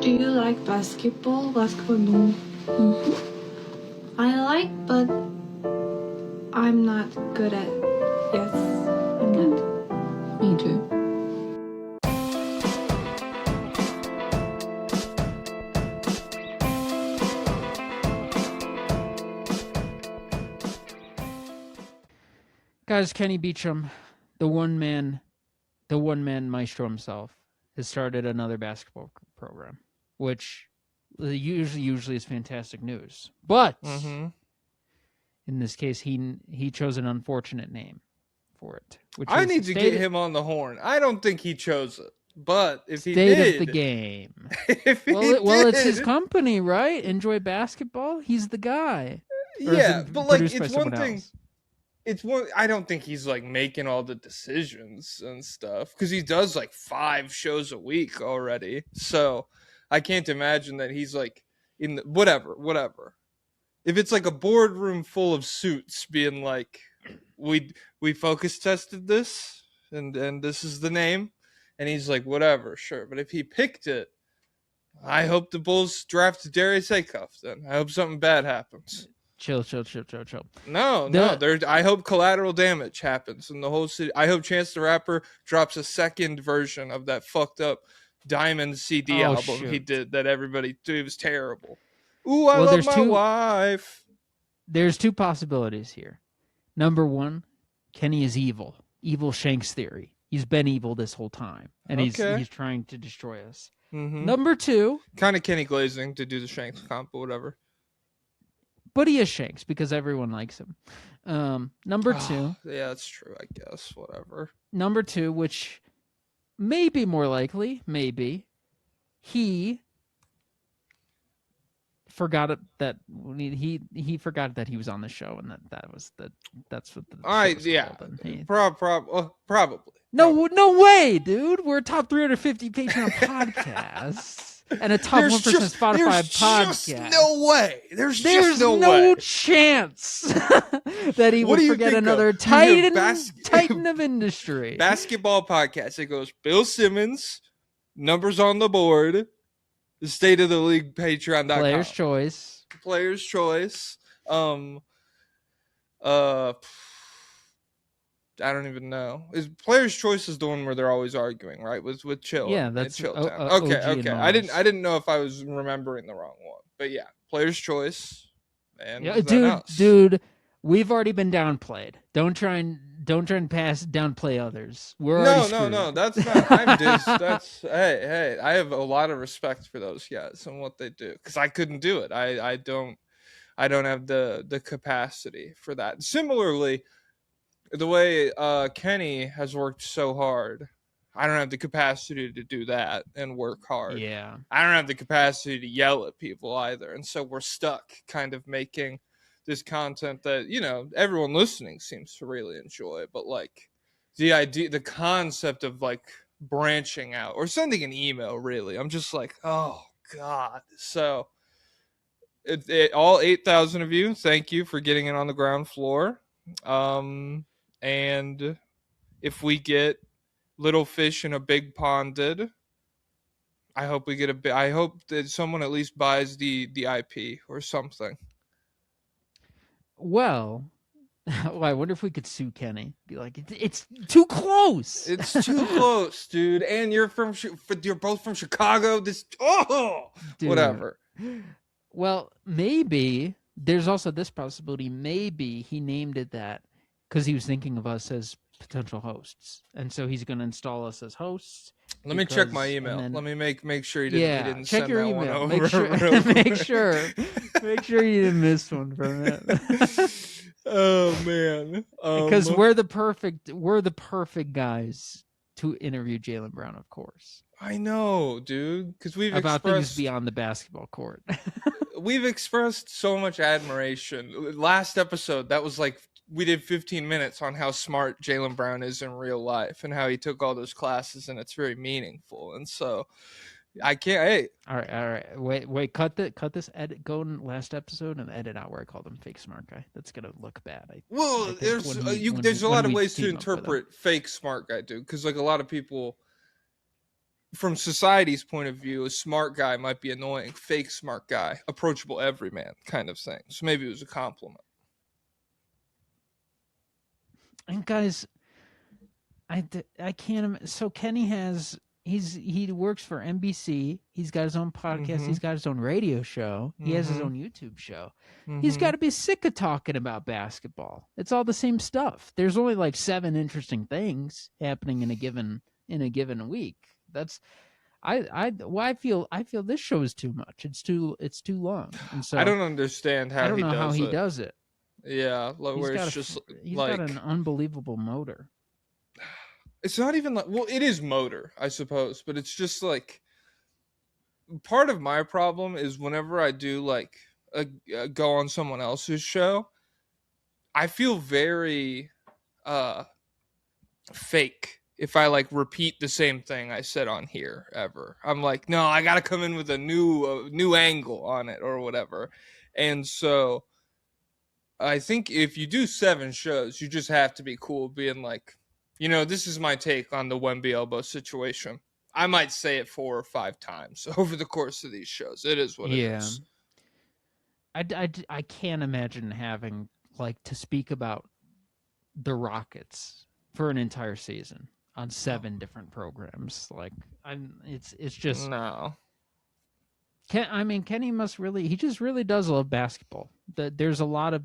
Do you like basketball? Basketball, no. I like, but I'm not good at. Yes, I'm not. Me too. Guys, Kenny Beecham, the one man maestro himself, has started another basketball program, which usually is fantastic news. But in this case, he chose an unfortunate name for it. Which I is need to get him on the horn. I don't think he chose it, but if he State did, of the game. if he well, it's his did- company, right? Enjoy Basketball. He's the guy. Or is yeah, it but like produced by it's one someone thing. else? It's one. I don't think he's like making all the decisions and stuff because he does like 5 shows a week already. So I can't imagine that he's like in the, whatever. If it's like a boardroom full of suits being like, we focus tested this and this is the name, and he's like, whatever, sure. But if he picked it, I hope the Bulls draft Darius Acuff. Then I hope something bad happens. Chill. No. I hope collateral damage happens in the whole city. I hope Chance the Rapper drops a second version of that fucked up Diamond CD album he did that everybody thought was terrible. Ooh, I love my wife. There's 2 possibilities here. Number 1, Kenny is evil. Evil Shanks theory. He's been evil this whole time, and he's trying to destroy us. Number 2, kind of Kenny Glazing to do the Shanks comp, but whatever. But he is Shanks because everyone likes him. Number 2. Yeah, that's true, I guess. Whatever. Number 2, which may be more likely, he forgot that he forgot that he was on the show, and that's what the all right, yeah, probably. No way, dude. We're a top 350 Patreon podcast. And a top 1% Spotify podcast. No way. There's no way. Chance that he would forget another titan of industry. Basketball podcast. It goes Bill Simmons, numbers on the board, the State of the League Patreon.com. Player's choice. I don't even know. Is Player's Choice is the one where they're always arguing, right? with Chill. Yeah, that's Chilltown. Okay. I didn't know if I was remembering the wrong one, but yeah, Player's Choice. And yeah, dude, we've already been downplayed. Don't try and downplay others. No, that's not. I'm just that's hey. I have a lot of respect for those guys and what they do because I couldn't do it. I don't have the capacity for that. Similarly, the way Kenny has worked so hard, I don't have the capacity to do that and work hard. Yeah. I don't have the capacity to yell at people either. And so we're stuck kind of making this content that, everyone listening seems to really enjoy. But like the concept of like branching out or sending an email, really, I'm just like, oh God. So all 8,000 of you, thank you for getting it on the ground floor. And if we get little fish in a big ponded, I hope we get I hope that someone at least buys the IP or something. Well, I wonder if we could sue Kenny. Be like, it's too close. It's too close, dude. And you're both from Chicago. Whatever. Well, maybe there's also this possibility. Maybe he named it that because he was thinking of us as potential hosts, and so he's going to install us as hosts. Let me check my email. Let me make sure he didn't check send your that email. one over. Make sure you didn't miss one from it. Oh man, because we're the perfect guys to interview Jaylen Brown, of course. I know, dude, because we've about expressed things beyond the basketball court. We've expressed so much admiration. Last episode, that was like we did 15 minutes on how smart Jaylen Brown is in real life and how he took all those classes, and it's very meaningful. And so I can't. Hey, all right. Wait. Cut this. Edit. Go in last episode and edit out where I called him fake smart guy. That's gonna look bad. There's a lot of ways to interpret fake smart guy, dude. Because like a lot of people, from society's point of view, a smart guy might be annoying, fake smart guy, approachable everyman kind of thing. So maybe it was a compliment. And guys, I can't. So Kenny he works for NBC. He's got his own podcast. He's got his own radio show. He has his own YouTube show. He's got to be sick of talking about basketball. It's all the same stuff. There's only like 7 interesting things happening in a given week. That's I feel this show is too much. It's too long. And so I don't understand how I don't know how he does it. Yeah, where it's just he's like got an unbelievable motor. It's not even like, well, it is motor, I suppose, but it's just like part of my problem is whenever I do like go on someone else's show, I feel very fake if I like repeat the same thing I said on here ever. I'm like, no, I got to come in with a new angle on it or whatever. And so I think if you do 7 shows, you just have to be cool being like, you know, this is my take on the Wemby elbow situation. I might say it 4 or 5 times over the course of these shows. It is what it is. I can't imagine having like to speak about the Rockets for an entire season on 7 different programs. Like it's just no. Kenny must really, he just really does love basketball. There's a lot of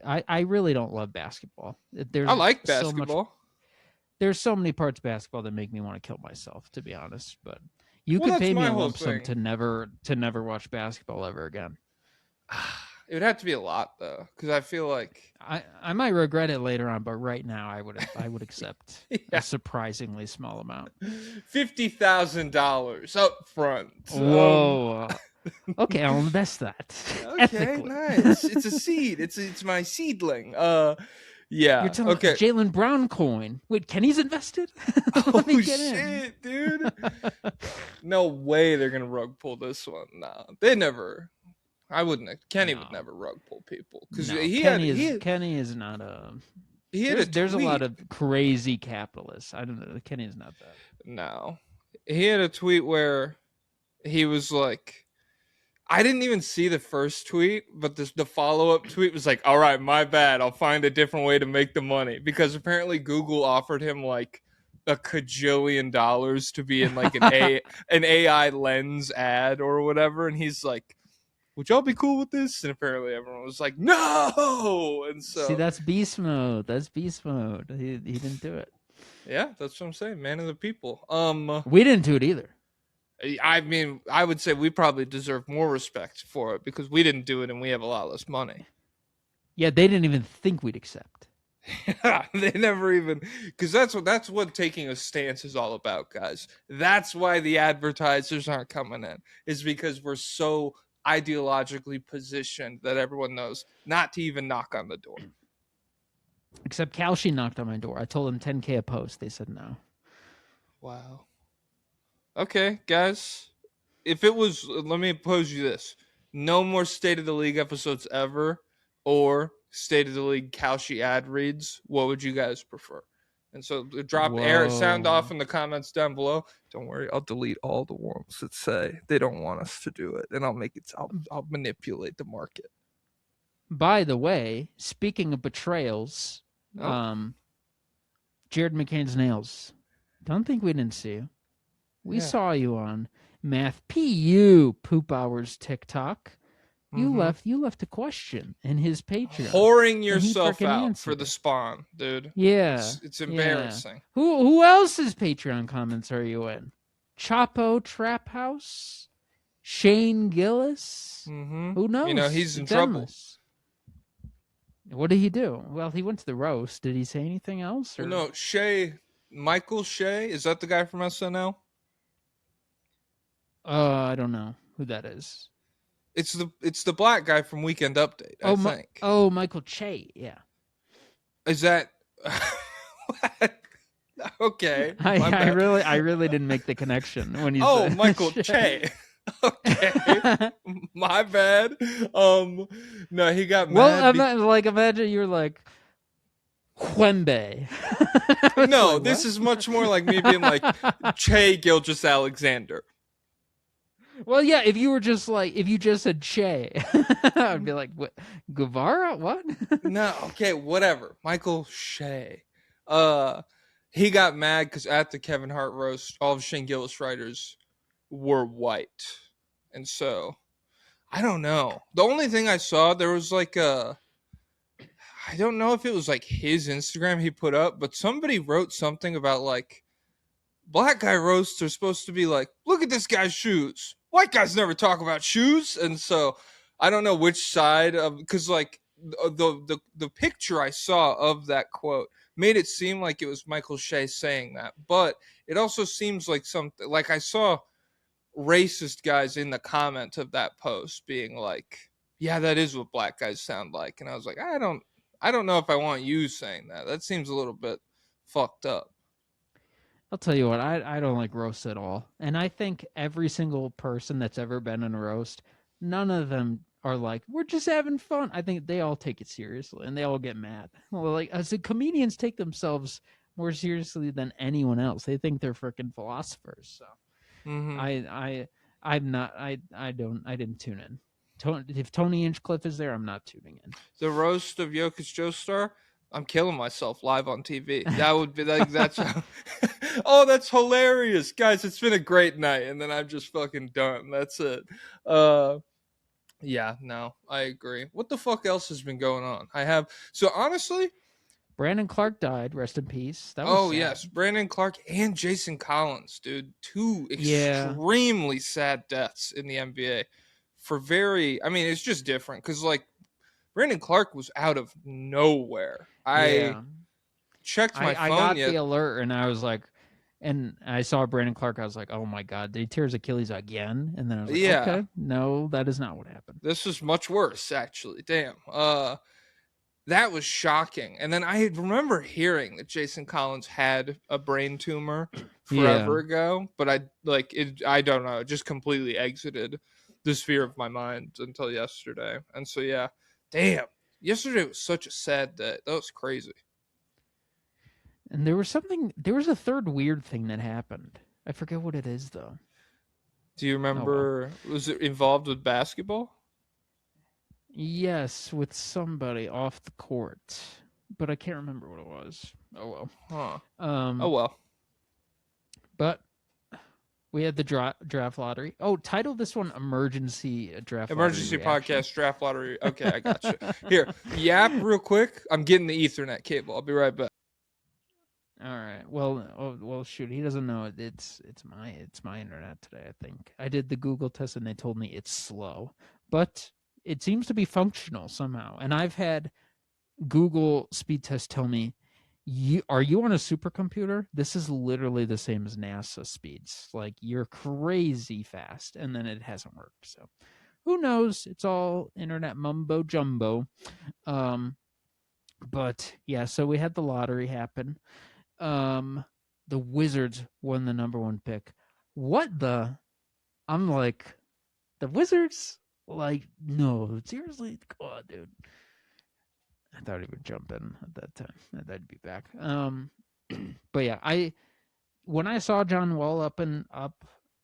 I really don't love basketball. I like basketball. There's so many parts of basketball that make me want to kill myself, to be honest. But you could pay me a lump sum to never watch basketball ever again. It would have to be a lot though, because I feel like I might regret it later on, but right now I would accept a surprisingly small amount. $50,000 up front. Whoa. Okay, I'll invest that. Okay, ethically. Nice. It's a seed. It's my seedling. Yeah. You're telling Jaylen Brown coin. Wait, Kenny's invested? Oh shit, dude! No way they're gonna rug pull this one. No, they never. I wouldn't. Kenny would never rug pull people because Kenny is not a. There's a lot of crazy capitalists. I don't know. Kenny is not that. No, he had a tweet where he was like, I didn't even see the first tweet, but the follow-up tweet was like, all right, my bad. I'll find a different way to make the money. Because apparently Google offered him like $1 kajillion to be in like an AI lens ad or whatever. And he's like, would y'all be cool with this? And apparently everyone was like, no! And so see, that's beast mode. That's beast mode. He didn't do it. Yeah, that's what I'm saying. Man of the people. We didn't do it either. I mean, I would say we probably deserve more respect for it because we didn't do it and we have a lot less money. Yeah, they didn't even think we'd accept. They never even, because that's what taking a stance is all about, guys. That's why the advertisers aren't coming in, is because we're so ideologically positioned that everyone knows not to even knock on the door. Except Kalshi knocked on my door. I told him $10K a post. They said no. Wow. Okay, guys. If it was, let me pose you this: no more State of the League episodes ever, or State of the League Kalshi ad reads. What would you guys prefer? And so sound off in the comments down below. Don't worry, I'll delete all the ones that say they don't want us to do it, and I'll manipulate the market. By the way, speaking of betrayals, Jared McCain's nails. Don't think we didn't see you. We saw you on Math PU Poop Hours TikTok. You left a question in his Patreon. Whoring yourself out for the spawn, dude. Yeah. It's embarrassing. Yeah. Who else's Patreon comments are you in? Chapo Trap House? Shane Gillis? Who knows? You know, he's in trouble. What did he do? Well, he went to the roast. Did he say anything else? Or? Well, no, Michael Shea, is that the guy from SNL? I don't know who that is. It's the black guy from Weekend Update, I think. Michael Che, yeah. Is that okay? I really didn't make the connection when you said Michael Che. Okay. My bad. No, he got mad. Well, imagine you're like, Quembe. No, this is much more like me being like Che Gilgis Alexander. Well, yeah, if you just said Che, I'd be like, what? Guevara? What? No, okay, whatever. Michael Shea. He got mad because at the Kevin Hart roast, all of Shane Gillis writers were white. And so, I don't know. The only thing I saw, there was like I don't know if it was like his Instagram he put up, but somebody wrote something about like black guy roasts are supposed to be like, look at this guy's shoes. White guys never talk about shoes, and so I don't know which side of because like the picture I saw of that quote made it seem like it was Michael Shea saying that, but it also seems like something like I saw racist guys in the comment of that post being like, yeah, that is what black guys sound like, and I was like, I don't know if I want you saying that. That seems a little bit fucked up. I'll tell you what, I don't like roasts at all. And I think every single person that's ever been in a roast, none of them are like, we're just having fun. I think they all take it seriously and they all get mad. Well, like, as the comedians take themselves more seriously than anyone else. They think they're freaking philosophers. So Mm-hmm. I didn't tune in. If Tony Hinchcliffe is there, I'm not tuning in. The roast of Jokic Joestar, I'm killing myself live on TV. That would be like that's oh, that's hilarious, guys. It's been a great night, and then I'm just fucking done. That's it. Yeah, no, I agree. What the fuck else has been going on? So honestly. Brandon Clark died. Rest in peace. That was Oh sad. yes, Brandon Clark and Jason Collins, dude. Two Yeah. extremely sad deaths in the NBA. I mean, it's just different because like Brandon Clark was out of nowhere. I checked my phone. I got the alert and I was like, and I saw Brandon Clark. I was like, oh my God, did he tear his Achilles again? And then I was like, okay, no, that is not what happened. This is much worse, actually. Damn. That was shocking. And then I remember hearing that Jason Collins had a brain tumor forever ago, but I don't know. It just completely exited the sphere of my mind until yesterday. And so, yeah, damn. Yesterday was such a sad day. That was crazy. And there was a third weird thing that happened. I forget what it is, though. Do you remember, was it involved with basketball? Yes, with somebody off the court, but I can't remember what it was. Oh well. Huh. Oh well. But we had the draft lottery. Oh, title this one "Emergency Draft Emergency Lottery Podcast Draft Lottery. Okay, I got you. Here, yap real quick. I'm getting the Ethernet cable. I'll be right back. All right. Well, shoot. He doesn't know it. It's my internet today. I think I did the Google test and they told me it's slow, but it seems to be functional somehow. And I've had Google speed test tell me, are you on a supercomputer? This is literally the same as NASA speeds. Like, you're crazy fast. And then it hasn't worked. So who knows? It's all internet mumbo jumbo. But yeah, so we had the lottery happen. The Wizards won the number 1 pick. I'm like, the Wizards? Like, no, seriously? Come on, dude. I thought he would jump in at that time. I thought he'd be back. But yeah, when I saw John Wall up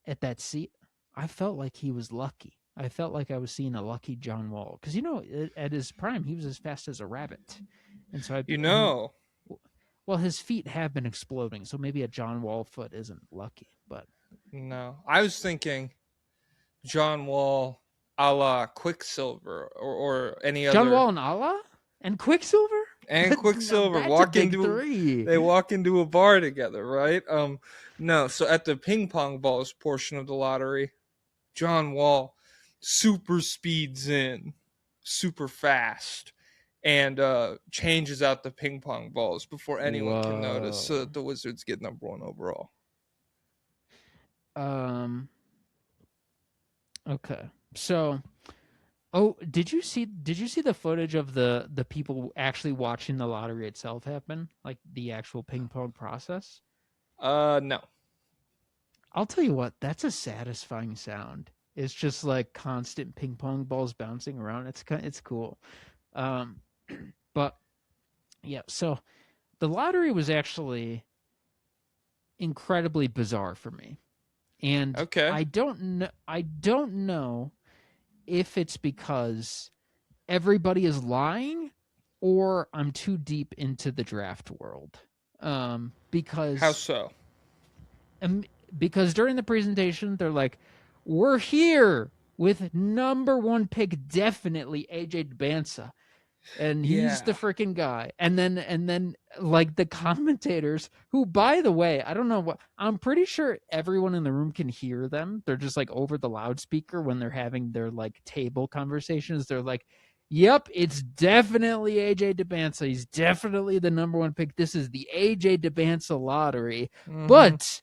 at that seat, I felt like he was lucky. I felt like I was seeing a lucky John Wall. Because, at his prime, he was as fast as a rabbit. And so well, his feet have been exploding, so maybe a John Wall foot isn't lucky. But no, I was thinking John Wall a la Quicksilver or any other. John Wall and Allah? And Quicksilver? And Quicksilver they walk into a bar together, right? No, so at the ping pong balls portion of the lottery, John Wall super speeds in, super fast, and changes out the ping pong balls before anyone can notice the Wizards get number 1 overall. Okay. So, did you see the footage of the people actually watching the lottery itself happen? Like the actual ping pong process? No. I'll tell you what, that's a satisfying sound. It's just like constant ping pong balls bouncing around. It's cool. But yeah, so the lottery was actually incredibly bizarre for me. And Okay. I don't know if it's because everybody is lying or I'm too deep into the draft world. How Because so? um, because during the presentation they're like, we're here with number 1 pick, definitely AJ Dbansa, and he's the Yeah. freaking guy. And then like the commentators, who, by the way, I don't know what, I'm pretty sure everyone in the room can hear them. They're just like over the loudspeaker when they're having their like table conversations. They're like, yep, it's definitely AJ Dbansa. He's definitely the number 1 pick. This is the AJ Dbansa lottery. Mm-hmm. But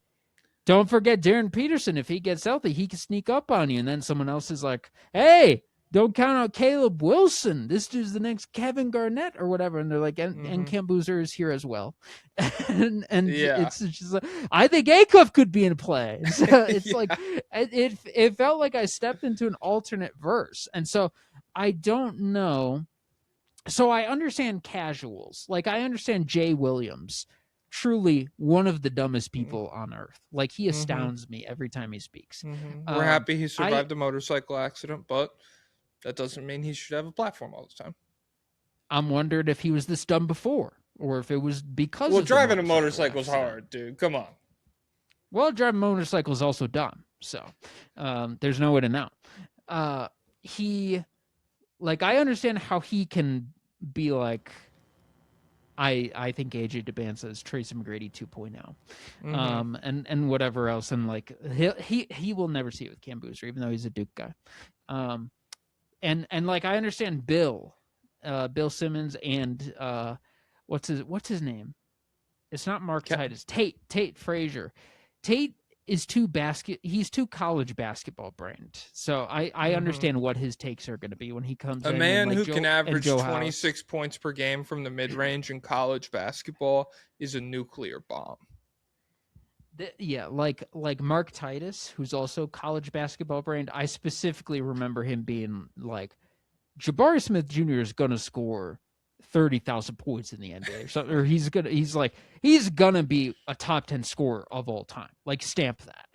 don't forget Darren Peterson. If he gets healthy, he can sneak up on you. And then someone else is like, hey, don't count out Caleb Wilson. This dude's the next Kevin Garnett or whatever. And they're like, and Cam Boozer is here as well. and Yeah. it's just like, I think Acuff could be in play. So it's Yeah. like, it felt like I stepped into an alternate verse. And so I don't know. So I understand casuals. Like, I understand Jay Williams, truly one of the dumbest people on earth. Like, he Mm-hmm. astounds me every time he speaks. We're happy he I survived a motorcycle accident, but that doesn't mean he should have a platform all the time. I'm wondering if he was this dumb before, or if it was because Well, of the driving a motorcycle is accident. hard, dude. Come on. Well, driving a motorcycle is also dumb. So there's no way to know. He, like, I understand how he can be like, I think AJ Dbansa is Tracy McGrady 2.0, and whatever else, and like he will never see it with Cam Boozer, even though he's a Duke guy, and like I understand Bill Simmons, and what's his name? It's not Mark Titus. Tate Frazier. Tate is he's too college basketball brained. So I understand what his takes are going to be when he comes A in. man like who can average Joe 26 points per game from the mid-range in college basketball is a nuclear bomb. Yeah, like Mark Titus, who's also college basketball brained. I specifically remember him being like, Jabari Smith Jr. is going to score 30,000 points in the NBA, or something. Or he's gonna be a top 10 scorer of all time. Like, stamp that.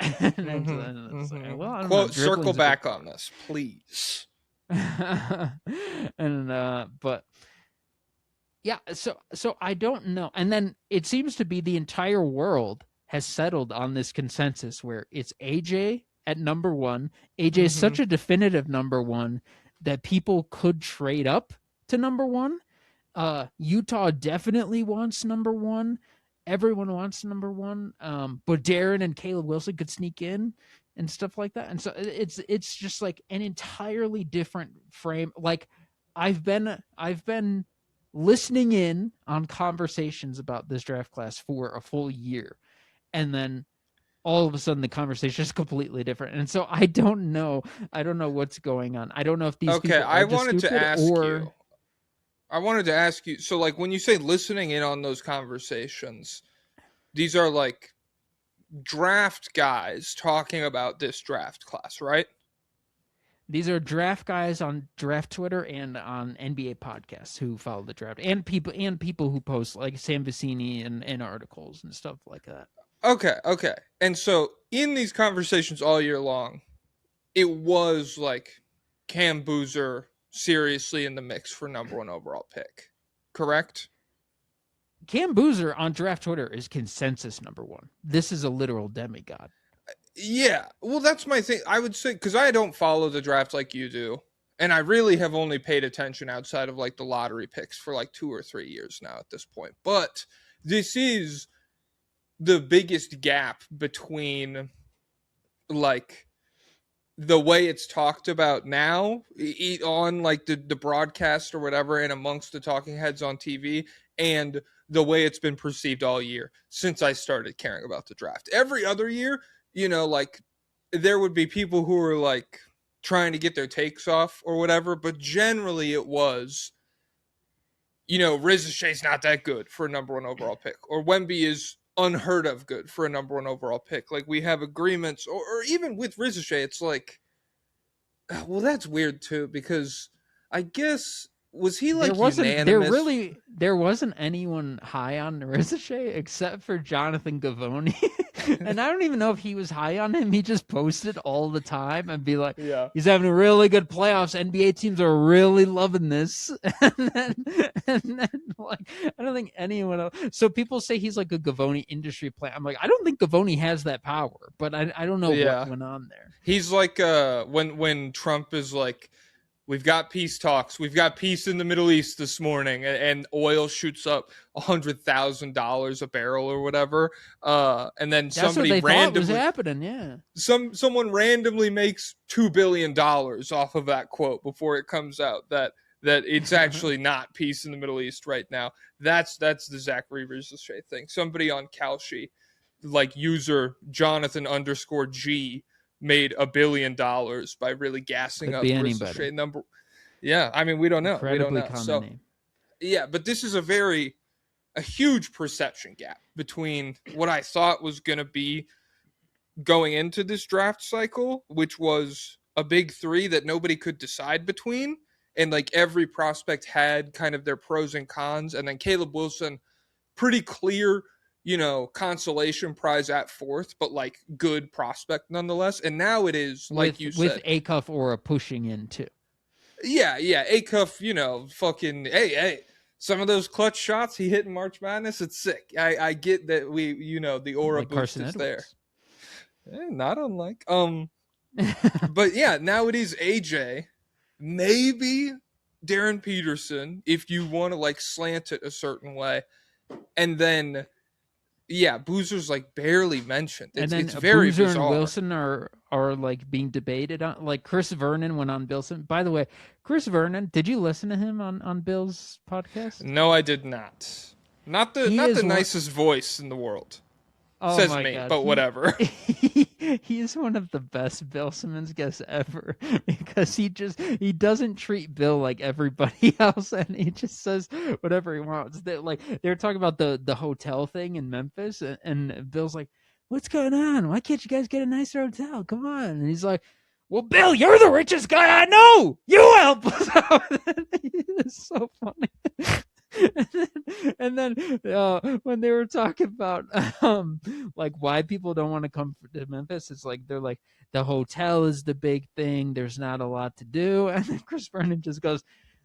Well, I don't know. Quote, circle back on this, please. And but yeah, so I don't know. And then it seems to be the entire world has settled on this consensus where it's AJ at number 1. AJ is such a definitive number 1 that people could trade up to number 1. Utah definitely wants number 1. Everyone wants number 1. But Darren and Caleb Wilson could sneak in and stuff like that. And so it's just like an entirely different frame. Like, I've been listening in on conversations about this draft class for a full year, and then all of a sudden the conversation is completely different. And so I don't know what's going on. I don't know if these people are I just wanted stupid, to ask or you. I wanted to ask you, so like when you say listening in on those conversations, these are like draft guys talking about this draft class, right? these are draft guys on draft Twitter and on NBA podcasts who follow the draft, and people who post, like Sam Vecini and articles and stuff like that. Okay. And so in these conversations all year long, it was like Cam Boozer seriously in the mix for number 1 overall pick, correct? Cam Boozer on draft Twitter is consensus number 1. This is a literal demigod. Yeah, well, that's my thing. I would say, because I don't follow the draft like you do, and I really have only paid attention outside of like the lottery picks for like 2 or 3 years now at this point. But this is the biggest gap between like the way it's talked about now on like the broadcast or whatever, and amongst the talking heads on TV, and the way it's been perceived all year since I started caring about the draft. Every other year, like there would be people who were like trying to get their takes off or whatever, but generally it was, Riz Shay's not that good for a number 1 overall pick, or Wemby is unheard of good for a number 1 overall pick. Like, we have agreements, or even with Riz Shay, it's like, well, that's weird too, because I guess Was he There like wasn't unanimous? there wasn't anyone high on Ricochet except for Jonathan Gavoni. And I don't even know if he was high on him. He just posted all the time and be like, Yeah. he's having a really good playoffs. NBA teams are really loving this. And then like I don't think anyone else. So people say he's like a Gavoni industry player. I'm like, I don't think Gavoni has that power, but I don't know what Yeah. went on there. He's like when Trump is like, we've got peace talks. We've got peace in the Middle East this morning, and oil shoots up $100,000 a barrel or whatever. And then That's what somebody they thought was randomly, happening. Yeah. someone randomly makes $2 billion off of that quote before it comes out that it's actually not peace in the Middle East right now. That's the Zachary Ricochet thing. Somebody on Kalshi, like user Jonathan_G, made $1 billion by really gassing Could up be Ricochet anybody. number. Yeah, I mean we don't know. We don't Incredibly know. common So name. yeah, but this is a huge perception gap between what I thought was going to be going into this draft cycle, which was a big three that nobody could decide between. And like every prospect had kind of their pros and cons. And then Caleb Wilson, pretty clear, consolation prize at fourth, but like good prospect nonetheless. And now it is, like you With said, Acuff Aura pushing in too. yeah, Acuff, fucking, hey, some of those clutch shots he hit in March Madness, it's sick. I get that the aura Like boost Carson is there. Edwards. Not unlike. But yeah, now it is AJ, maybe Darren Peterson, if you want to like slant it a certain way, and then yeah, Boozer's like barely mentioned. And It's then very Boozer and bizarre. Wilson are like being debated on. Like Chris Vernon went on Billson. By the way, Chris Vernon, did you listen to him on Bill's podcast? No, I did not. Not the nicest voice in the world. Oh Says my me, God. but whatever. He is one of the best Bill Simmons guests ever because he doesn't treat Bill like everybody else, and he just says whatever he wants. They're talking about the hotel thing in Memphis, and Bill's like, "What's going on? Why can't you guys get a nicer hotel? Come on!" And he's like, "Well, Bill, you're the richest guy I know. You help us out." It's so funny. And then when they were talking about like why people don't want to come to Memphis, it's like they're like the hotel is the big thing. There's not a lot to do, and then Chris Vernon just goes,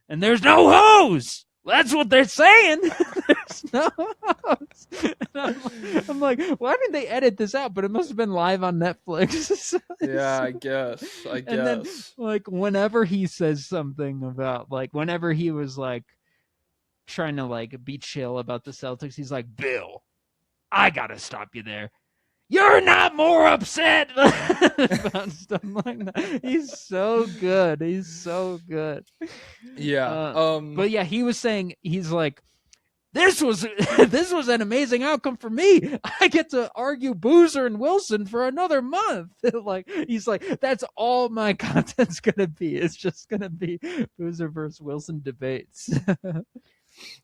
"And there's no hoes. That's what they're saying. There's no hoes." And I'm like, why didn't they edit this out? But it must have been live on Netflix. Yeah, I guess. And then like whenever he says something about like whenever he was like trying to like be chill about the Celtics, he's like, "Bill, I gotta stop you there. You're not more upset about stuff like that." He's so good. He's so good. Yeah. But yeah, he was saying he's like, this was an amazing outcome for me. I get to argue Boozer and Wilson for another month. Like he's like, that's all my content's gonna be. It's just gonna be Boozer versus Wilson debates.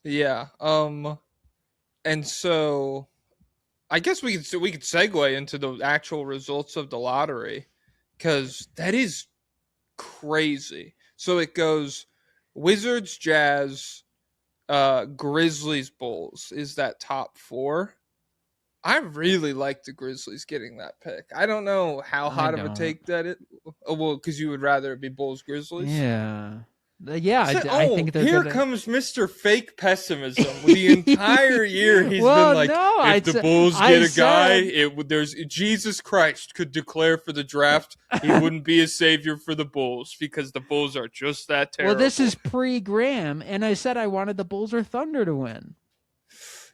Yeah. And so I guess we could segue into the actual results of the lottery, because that is crazy. So it goes Wizards, Jazz, Grizzlies, Bulls is that top four. I really like the Grizzlies getting that pick. I don't know how hot of a take that it. Oh, well, because you would rather it be Bulls, Grizzlies. Yeah. Yeah, I think here comes Mr. Fake Pessimism. The entire year he's been like, if the Bulls get a guy, there's Jesus Christ could declare for the draft. He wouldn't be a savior for the Bulls because the Bulls are just that terrible. Well, this is pre-Graham, and I said I wanted the Bulls or Thunder to win.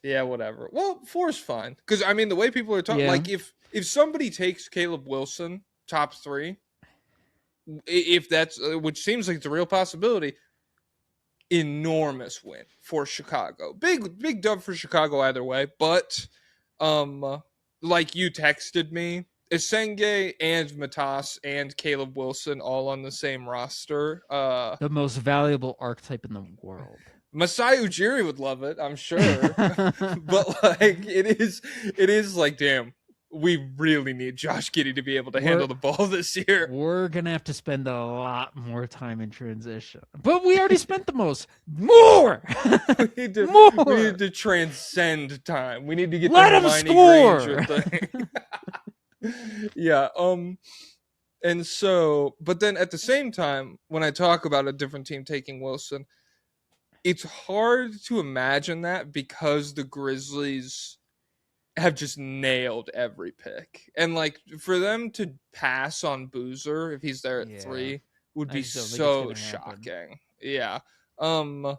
Yeah, whatever. Well, 4's fine. Because, I mean, the way people are talking, like, if somebody takes Caleb Wilson, top 3, if that's, which seems like it's a real possibility, enormous win for Chicago. Big dub for Chicago either way. But, like you texted me, Esenge and Matas and Caleb Wilson all on the same roster. The most valuable archetype in the world. Masai Ujiri would love it, I'm sure. But like it is like, damn, we really need Josh Giddey to be able to handle the ball this year. We're gonna have to spend a lot more time in transition, but we already spent the most. More. We need to transcend time. We need to get Let the him Hermione score. Granger thing. Yeah. And so, but then at the same time, when I talk about a different team taking Wilson, it's hard to imagine that because the Grizzlies have just nailed every pick. And like for them to pass on Boozer if he's there at 3 would be so shocking. Yeah. But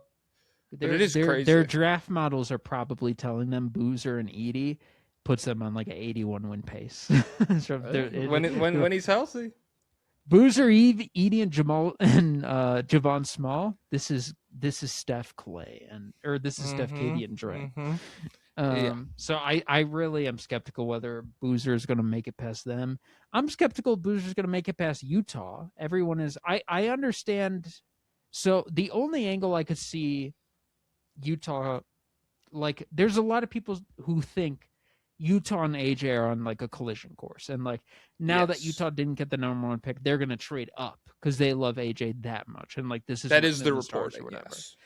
it is crazy. Their draft models are probably telling them Boozer and Edie puts them on like an 81 win pace. So when he's healthy. Boozer, Edie, and Jamal and Javon Small. This is Steph Clay or this is Steph Katie and Dre. So I really am skeptical whether Boozer is going to make it past them. I'm skeptical Boozer is going to make it past Utah. Everyone is. I understand. So the only angle I could see Utah, like, there's a lot of people who think Utah and AJ are on like a collision course, and like now that Utah didn't get the number 1 pick, they're going to trade up because they love AJ that much, and like this is the reporting, or whatever. Yes.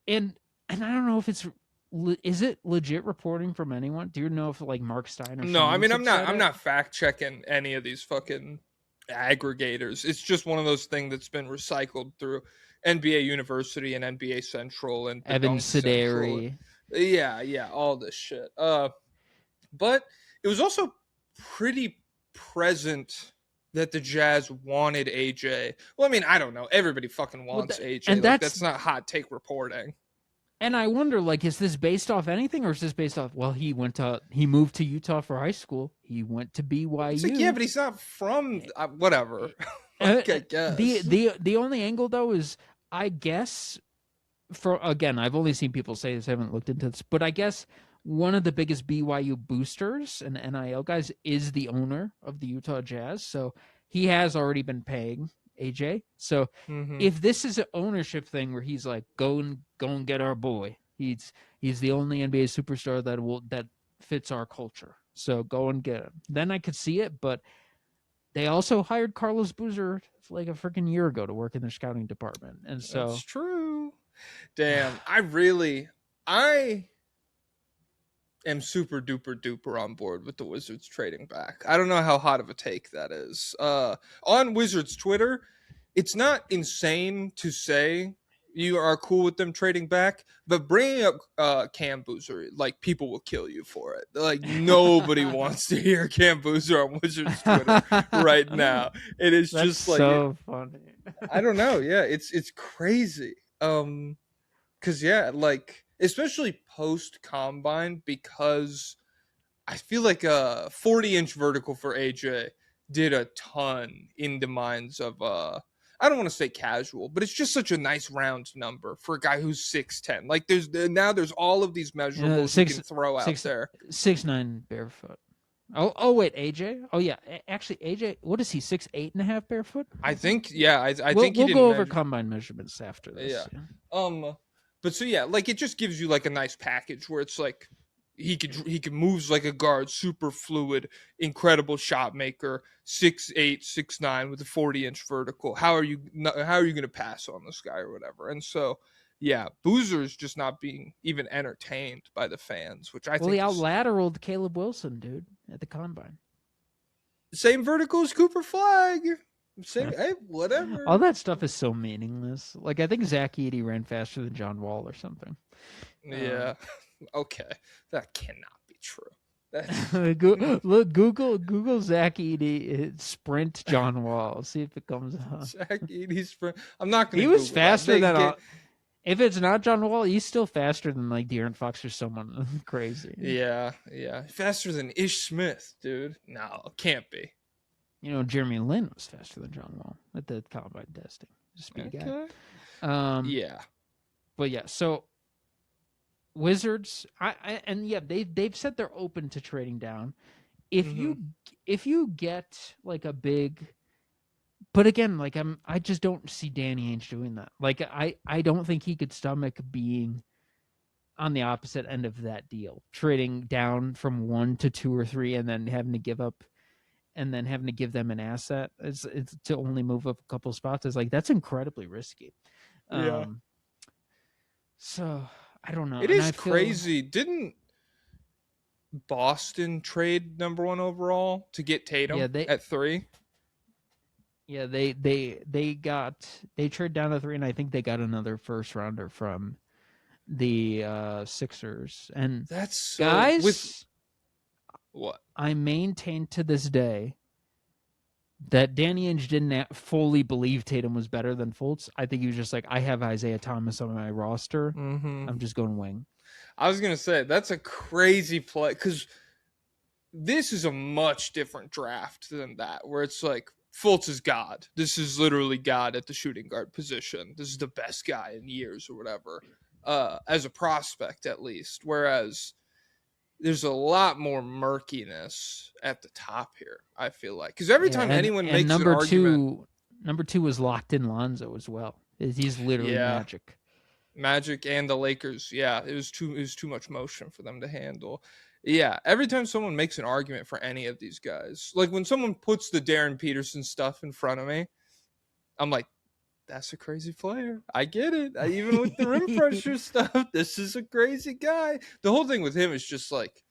And I don't know if is it legit reporting from anyone? Do you know if like Mark Stein or no? I mean, I'm not fact checking any of these fucking aggregators. It's just one of those things that's been recycled through NBA University and NBA Central and Evan Sideri. Yeah, all this shit. But it was also pretty present that the Jazz wanted AJ. Well, I mean, I don't know. Everybody fucking wants AJ. And like, that's not hot take reporting. And I wonder, like, is this based off anything, or is this based off? Well, he moved to Utah for high school. He went to BYU. It's like, yeah, but he's not from whatever. Like, I guess the only angle though is, I guess, I've only seen people say this. I haven't looked into this, but I guess one of the biggest BYU boosters and NIL guys is the owner of the Utah Jazz. So he has already been paying AJ. So if this is an ownership thing where he's like, go and get our boy. He's the only NBA superstar that fits our culture. So go and get him. Then I could see it, but they also hired Carlos Boozer like a freaking year ago to work in their scouting department. And so that's true. Damn, I am super duper duper on board with the Wizards trading back. I don't know how hot of a take that is. On Wizards Twitter, it's not insane to say you are cool with them trading back, but bringing up Cam Boozer, like, people will kill you for it. Like, nobody wants to hear Cam Boozer on Wizards Twitter right now. It is just like so funny. I don't know. Yeah, it's crazy. Because like, especially post combine, because I feel like a 40-inch vertical for AJ did a ton in the minds of I don't want to say casual, but it's just such a nice round number for a guy who's 6'10". Like there's all of these measurables you can throw out there. 6'9" barefoot. Oh wait, AJ. Oh yeah, actually AJ. What is he? 6'8.5" barefoot. I think. Yeah, I think we'll go over combine measurements after this. Yeah. But so yeah, like, it just gives you like a nice package where it's like he could moves like a guard, super fluid, incredible shot maker, 6'8", 6'9" with a 40-inch vertical. How are you going to pass on this guy or whatever? And so yeah, Boozer's just not being even entertained by the fans, which I think he out-lateraled Caleb Wilson, dude, at the combine. Same vertical as Cooper Flag. Same, hey, whatever. All that stuff is so meaningless. Like, I think Zach Edey ran faster than John Wall or something. Yeah. Okay. That cannot be true. Look, Google Zach Edey sprint John Wall. See if it comes up. Zach Edey sprint. I'm not going to. He was faster than. If it's not John Wall, he's still faster than like De'Aaron Fox or someone crazy. Yeah. Faster than Ish Smith, dude. No, can't be. You know, Jeremy Lin was faster than John Wall at the combine testing. Speed guy. Yeah. But yeah, so Wizards, they've said they're open to trading down. If you get like a big, but again, like I just don't see Danny Ainge doing that. Like I don't think he could stomach being on the opposite end of that deal, trading down from 1 to 2 or 3, and then having to give up, and then having to give them an asset. It's to only move up a couple spots. Is like that's incredibly risky. Yeah. So I don't know. It And is I feel crazy. Didn't Boston trade number 1 overall to get Tatum at 3? Yeah, they traded down to 3, and I think they got another first rounder from the Sixers. And That's so guys, with what? I maintain to this day that Danny Ainge didn't fully believe Tatum was better than Fultz. I think he was just like, I have Isaiah Thomas on my roster. Mm-hmm. I'm just going wing. I was gonna say that's a crazy play because this is a much different draft than that, where it's like Fultz is God. This is literally God at the shooting guard position. This is the best guy in years or whatever, as a prospect at least. Whereas there's a lot more murkiness at the top here, I feel like, because every time anyone makes an argument, number 2 was locked in Lonzo as well. He's literally Magic and the Lakers. Yeah, it was too much motion for them to handle. Yeah, every time someone makes an argument for any of these guys, like when someone puts the Darren Peterson stuff in front of me, I'm like, that's a crazy player. I get it. Even with the rim pressure stuff, this is a crazy guy. The whole thing with him is just like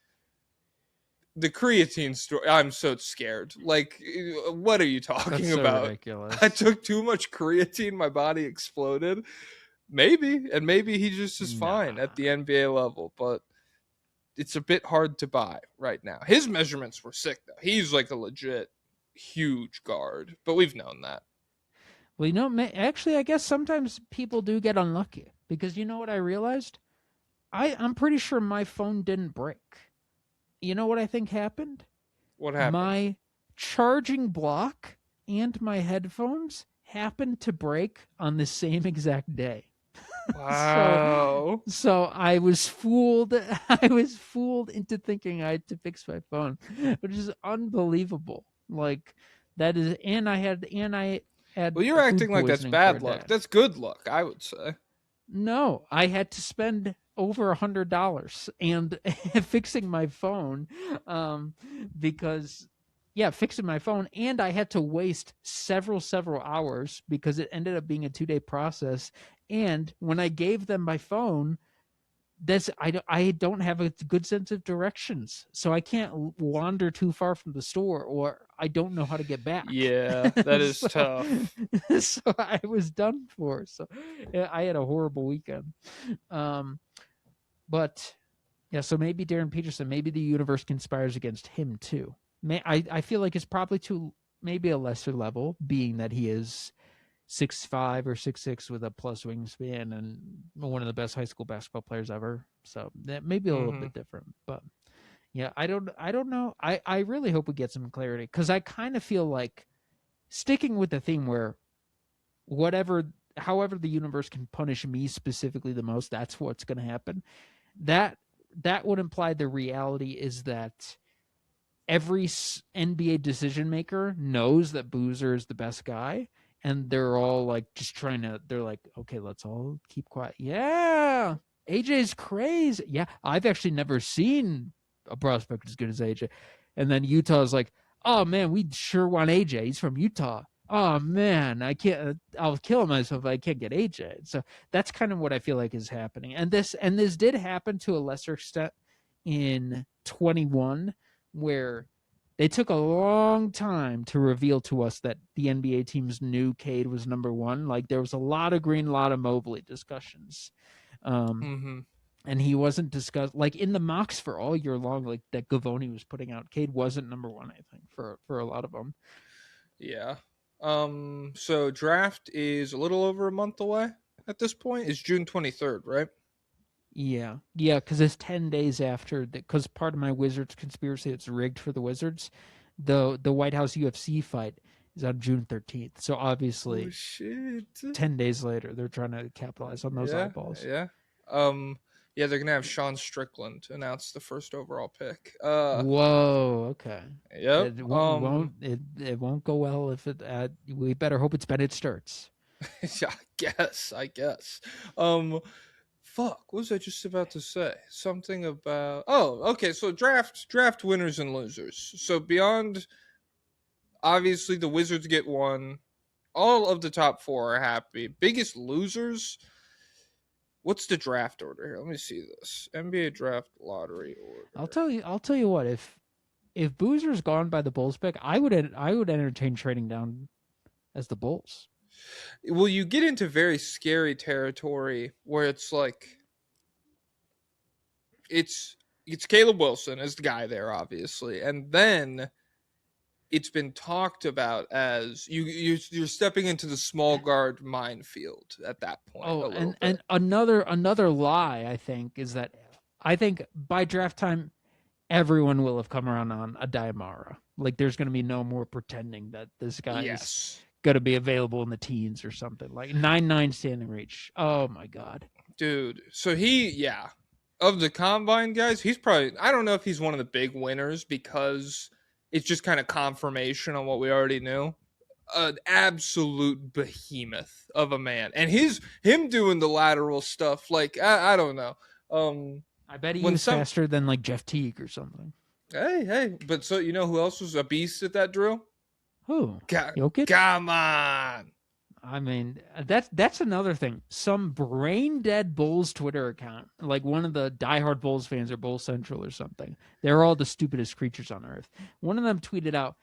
the creatine story. I'm so scared. Like, what are you talking about? Ridiculous. I took too much creatine. My body exploded. Maybe he just is fine at the NBA level, but it's a bit hard to buy right now. His measurements were sick, though. He's like a legit huge guard, but we've known that. Well, actually, I guess sometimes people do get unlucky because you know what I realized? I'm pretty sure my phone didn't break. You know what I think happened? What happened? My charging block and my headphones happened to break on the same exact day. Wow. So I was fooled. I was fooled into thinking I had to fix my phone, which is unbelievable. Like that is, and I had. Well, you're acting like that's bad luck. That's good luck, I would say. No, I had to spend over $100 and fixing my phone, because fixing my phone, and I had to waste several hours because it ended up being a 2-day process. And when I gave them my phone, I don't have a good sense of directions, so I can't wander too far from the store, or I don't know how to get back. Yeah, that is tough. So I was done for. So I had a horrible weekend. But yeah, so maybe Darren Peterson, maybe the universe conspires against him too. I feel like it's probably to maybe a lesser level, being that he is 6'5" or 6'6" with a plus wingspan and one of the best high school basketball players ever. So that may be a little bit different. But yeah, I don't know. I really hope we get some clarity, because I kind of feel like sticking with the theme where however the universe can punish me specifically the most, that's what's going to happen. That would imply the reality is that every NBA decision maker knows that Boozer is the best guy, and they're all like they're like, okay, let's all keep quiet. Yeah, AJ's crazy. Yeah, I've actually never seen a prospect as good as AJ. And then Utah's like, oh man, we sure want AJ. He's from Utah. Oh man, I'll kill myself if I can't get AJ. So that's kind of what I feel like is happening. And this did happen to a lesser extent in 21, where they took a long time to reveal to us that the NBA teams knew Cade was number 1. Like there was a lot of Green, a lot of Mobley discussions. And he wasn't discussed like in the mocks for all year long, like that Gavoni was putting out. Cade wasn't number 1, I think, for a lot of them. Yeah. So draft is a little over a month away at this point. It's June 23rd, right? Yeah, because it's 10 days after. Because part of my Wizards conspiracy, it's rigged for the Wizards. The White House UFC fight is on June 13th. So obviously, 10 days later, they're trying to capitalize on those eyeballs. Yeah. Yeah, they're gonna have Sean Strickland announce the first overall pick. Whoa. Okay. Yep. It won't go well if it. We better hope it's Bennett Sturts. Yeah, I guess. Fuck, what was I just about to say? Something about okay, so draft winners and losers. So beyond obviously the Wizards get one. All of the top four are happy. Biggest losers. What's the draft order here? Let me see this. NBA draft lottery order. I'll tell you what. If Boozer's gone by the Bulls pick, I would entertain trading down as the Bulls. Well, you get into very scary territory where it's like it's Caleb Wilson as the guy there, obviously, and then it's been talked about as you're stepping into the small guard minefield at that point. Oh, and another lie I think is that I think by draft time everyone will have come around on a Diamara. Like there's going to be no more pretending that this guy is going to be available in the teens or something. Like 9'9" standing reach. Oh my god, dude. So of the combine guys, he's probably, I don't know if he's one of the big winners because it's just kind of confirmation on what we already knew. An absolute behemoth of a man, and him doing the lateral stuff, like I don't know. I bet he was faster than like Jeff Teague or something. Hey, but so you know who else was a beast at that drill? Who? Jokic? Come on. I mean, that's another thing. Some brain dead Bulls Twitter account, like one of the diehard Bulls fans or Bulls Central or something. They're all the stupidest creatures on earth. One of them tweeted out,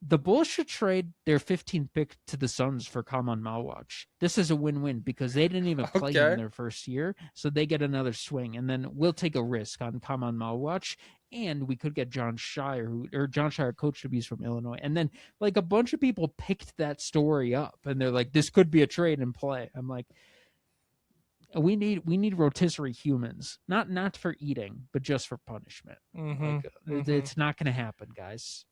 the Bulls should trade their 15th pick to the Suns for Kaman Malwatch. This is a win-win because they didn't even play him their first year, so they get another swing, and then we'll take a risk on Kaman Malwatch, and we could get John Shire, coach to be from Illinois. And then like a bunch of people picked that story up, and they're like, this could be a trade and play. I'm like, we need rotisserie humans, not for eating, but just for punishment. It's not going to happen, guys.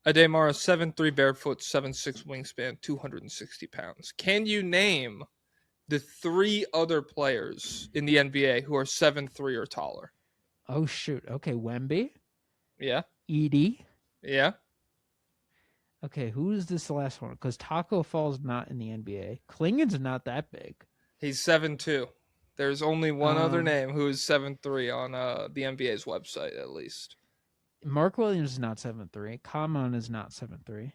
Ademara, 7'3", barefoot, 7'6" wingspan, 260 pounds. Can you name the three other players in the NBA who are 7'3" or taller? Oh, shoot. Okay, Wemby. Yeah. Edie. Yeah. Okay, who is this last one? Because Taco Fall's not in the NBA. Klingon's not that big. He's 7'2". There's only one other name who is 7'3" on the NBA's website, at least. Mark Williams is not 7'3". Kaman is not 7'3".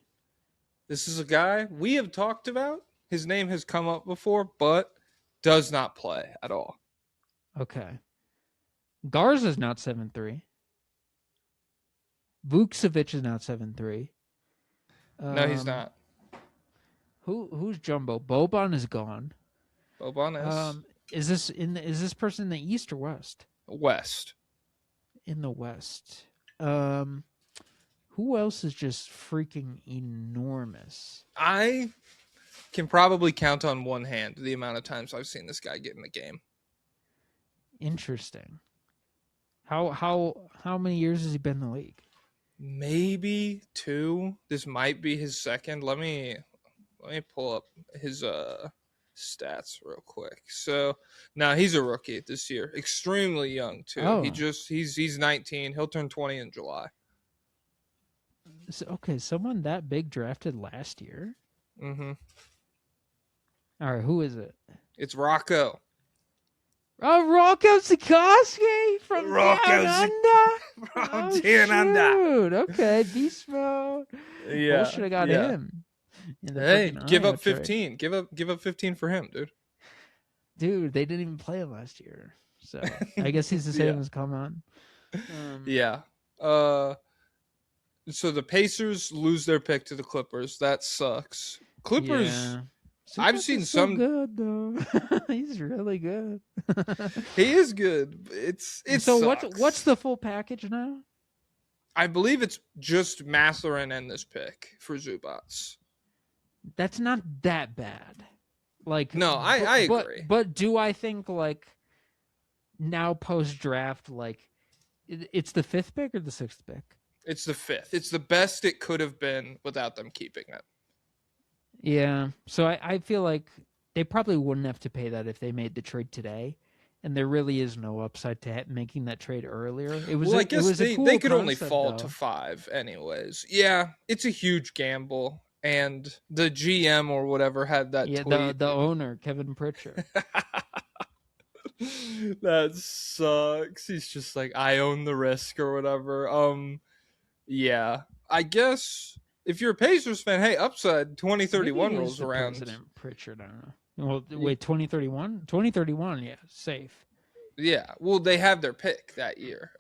This is a guy we have talked about. His name has come up before, but does not play at all. Okay. Garza's not 7'3". Vukcevic is not 7'3". No, he's not. Who's Jumbo? Boban is gone. Boban is. Is this person in the East or West? West. In the West. Who else is just freaking enormous? I can probably count on one hand the amount of times I've seen this guy get in the game. Interesting. How many years has he been in the league? Maybe 2. This might be his second. Let me pull up his stats real quick. So now he's a rookie this year, extremely young too. Oh. He's 19. He'll turn 20 in July. So, okay, someone that big drafted last year. Mm-hmm. All right, who is it? It's Rocco. Oh, Rocco Sikorsky from Down Under. From Down Under. Okay, beast mode. Yeah, should have got him. Hey, give up 15. Give up 15 for him, dude. Dude, they didn't even play him last year, so I guess he's the same as Kaman. Yeah. So the Pacers lose their pick to the Clippers. That sucks. Clippers. Yeah. I've seen some good though. He's really good. He is good. It's so sucks. What's the full package now? I believe it's just Mathurin and this pick for Zubats. That's not that bad. Like no, I agree. But do I think like now post draft like it's the 5th pick or the 6th pick? It's the 5th. It's the best it could have been without them keeping it. Yeah. So I feel like they probably wouldn't have to pay that if they made the trade today. And there really is no upside to making that trade earlier. It was. Well, I guess a cool they could only concept, fall though. to 5 anyways. Yeah, it's a huge gamble. And the GM or whatever had that tweet. The owner, Kevin Pritchard. That sucks. He's just like, I own the risk or whatever. Yeah. I guess if you're a Pacers fan, hey, upside Maybe it 2031 is rolls the around. President Pritchard. I don't know. Well, wait, 2031? 2031, yeah, safe. Yeah, well, they have their pick that year.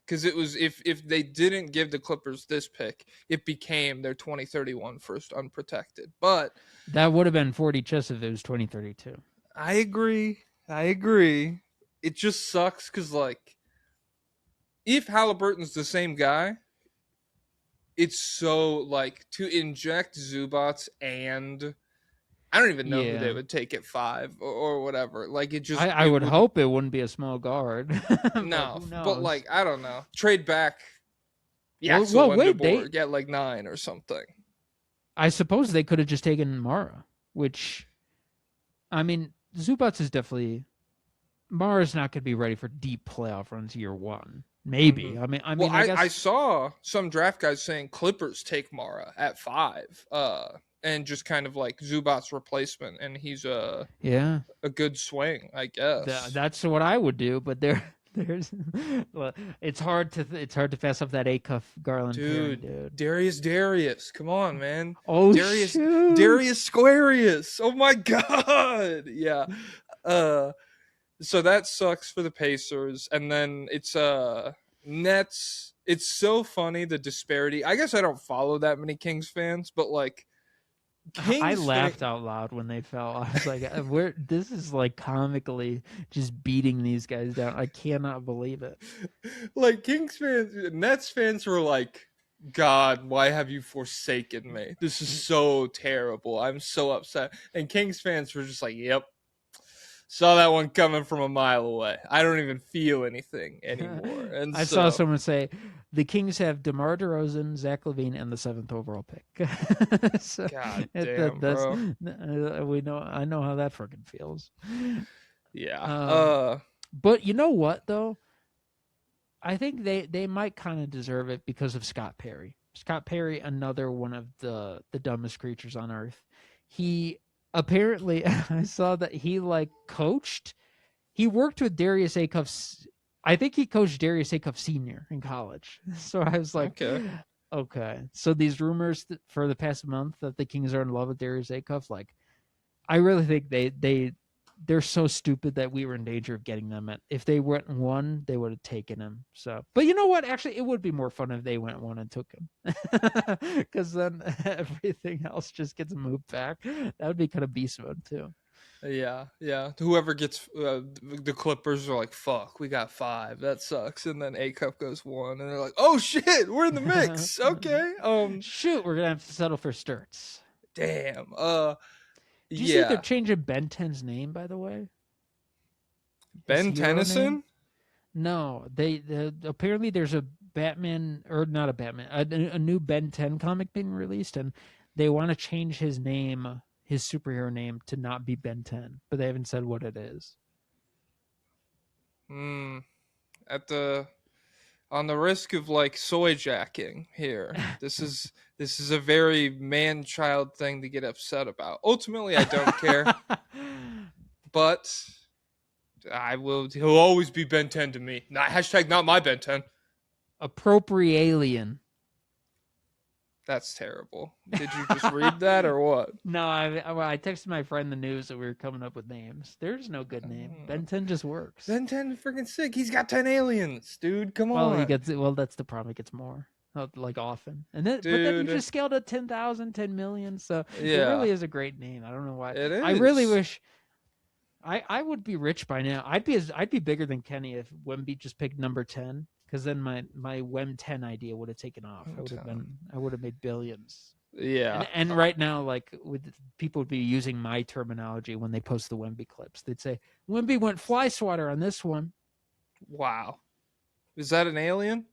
Because it was if they didn't give the Clippers this pick, it became their 2031 first unprotected. But That would have been 40 chess if it was 2032. I agree. I agree. It just sucks because like if Halliburton's the same guy, it's so like to inject Zubats and I don't even know who they Yeah. would take at 5 or whatever. Like I it would would hope it wouldn't be a small guard, but no, who but knows? like I don't know. Trade back Well, Yaxel wait, Wendebor, get like 9 or something. I suppose they could have just taken Mara, which, I mean, Zubats is definitely Mara's not going to be ready for deep playoff runs year one. Maybe. Mhm. I I guess. saw some draft guys saying Clippers take Mara at 5, and just kind of like Zubats replacement, and he's Yeah, a good swing, I guess. that's what I would do. But there's, well, it's hard to pass up that A cuff Garland pairing, Dude, dude. Darius, come on, man. Oh Darius shoot! Darius Squarius. Oh my god. Yeah. So that sucks for the Pacers. And then it's Nets. It's so funny the disparity. I guess I don't follow that many Kings fans, but like I Kings laughed fan, out loud when they fell. I was like, "Where? This is like comically just beating these guys down. I cannot believe it." like Kings fans, Nets fans were like, God, why have you forsaken me? This is so terrible. I'm so upset. And Kings fans were just like, yep, saw that one coming from a mile away. I don't even feel anything anymore. And I saw so, someone say the Kings have DeMar DeRozan, Zach LaVine, and the 7th overall pick. So God that, damn, bro. we know. I know how that freaking feels. Yeah. But you know what though? I think they might kind of deserve it because of Scott Perry. Scott Perry, another one of the dumbest creatures on earth. He apparently I saw that he like coached. He worked with Darius Acuff. I think he coached Darius Acuff Sr. in college. So I was like, Okay. okay. So these rumors for the past month that the Kings are in love with Darius Acuff, like, I really think they're so stupid that we were in danger of getting them. If they went one, they would have taken him. So, but you know what? Actually, it would be more fun if they went one and took him, because then everything else just gets moved back. That would be kind of beast mode too. Yeah, yeah. Whoever gets the Clippers are like, "Fuck, we got 5. That sucks." And then A Cup goes 1, and they're like, "Oh shit, we're in the mix." Okay. Shoot, we're gonna have to settle for Sturts. Damn. Do you see they're Yeah. changing Ben 10's name, by the way? His Ben hero name? Tennyson. No, they apparently there's a Batman, or not a Batman, a new Ben 10 comic being released, and they want to change his name, his superhero name, to not be Ben 10, but they haven't said what it is. Hmm. At the on the risk of like soy jacking here. This is a very man child thing to get upset about. Ultimately, I don't care, but I will. He'll always be Ben 10 to me. Not hashtag not my Ben 10. Approprialien. That's terrible. Did you just read that or what? No, I texted my friend the news that we were coming up with names. There's no good name. Ben 10 just works. Ben 10 freaking sick. He's got 10 aliens, dude. Come on. That's the problem. He gets more, like often. And then, but then you Dude. just scaled to 10,000, 10 million. So it Yeah. really is a great name. I don't know why. It I really is. wish I would be rich by now. I'd be bigger than Kenny if Wemby just picked number 10. Because then my Wem 10 idea would have taken off. I would have made billions. Yeah. And right now, like people would be using my terminology when they post the Wemby clips. They'd say Wemby went fly swatter on this one. Wow. Is that an alien?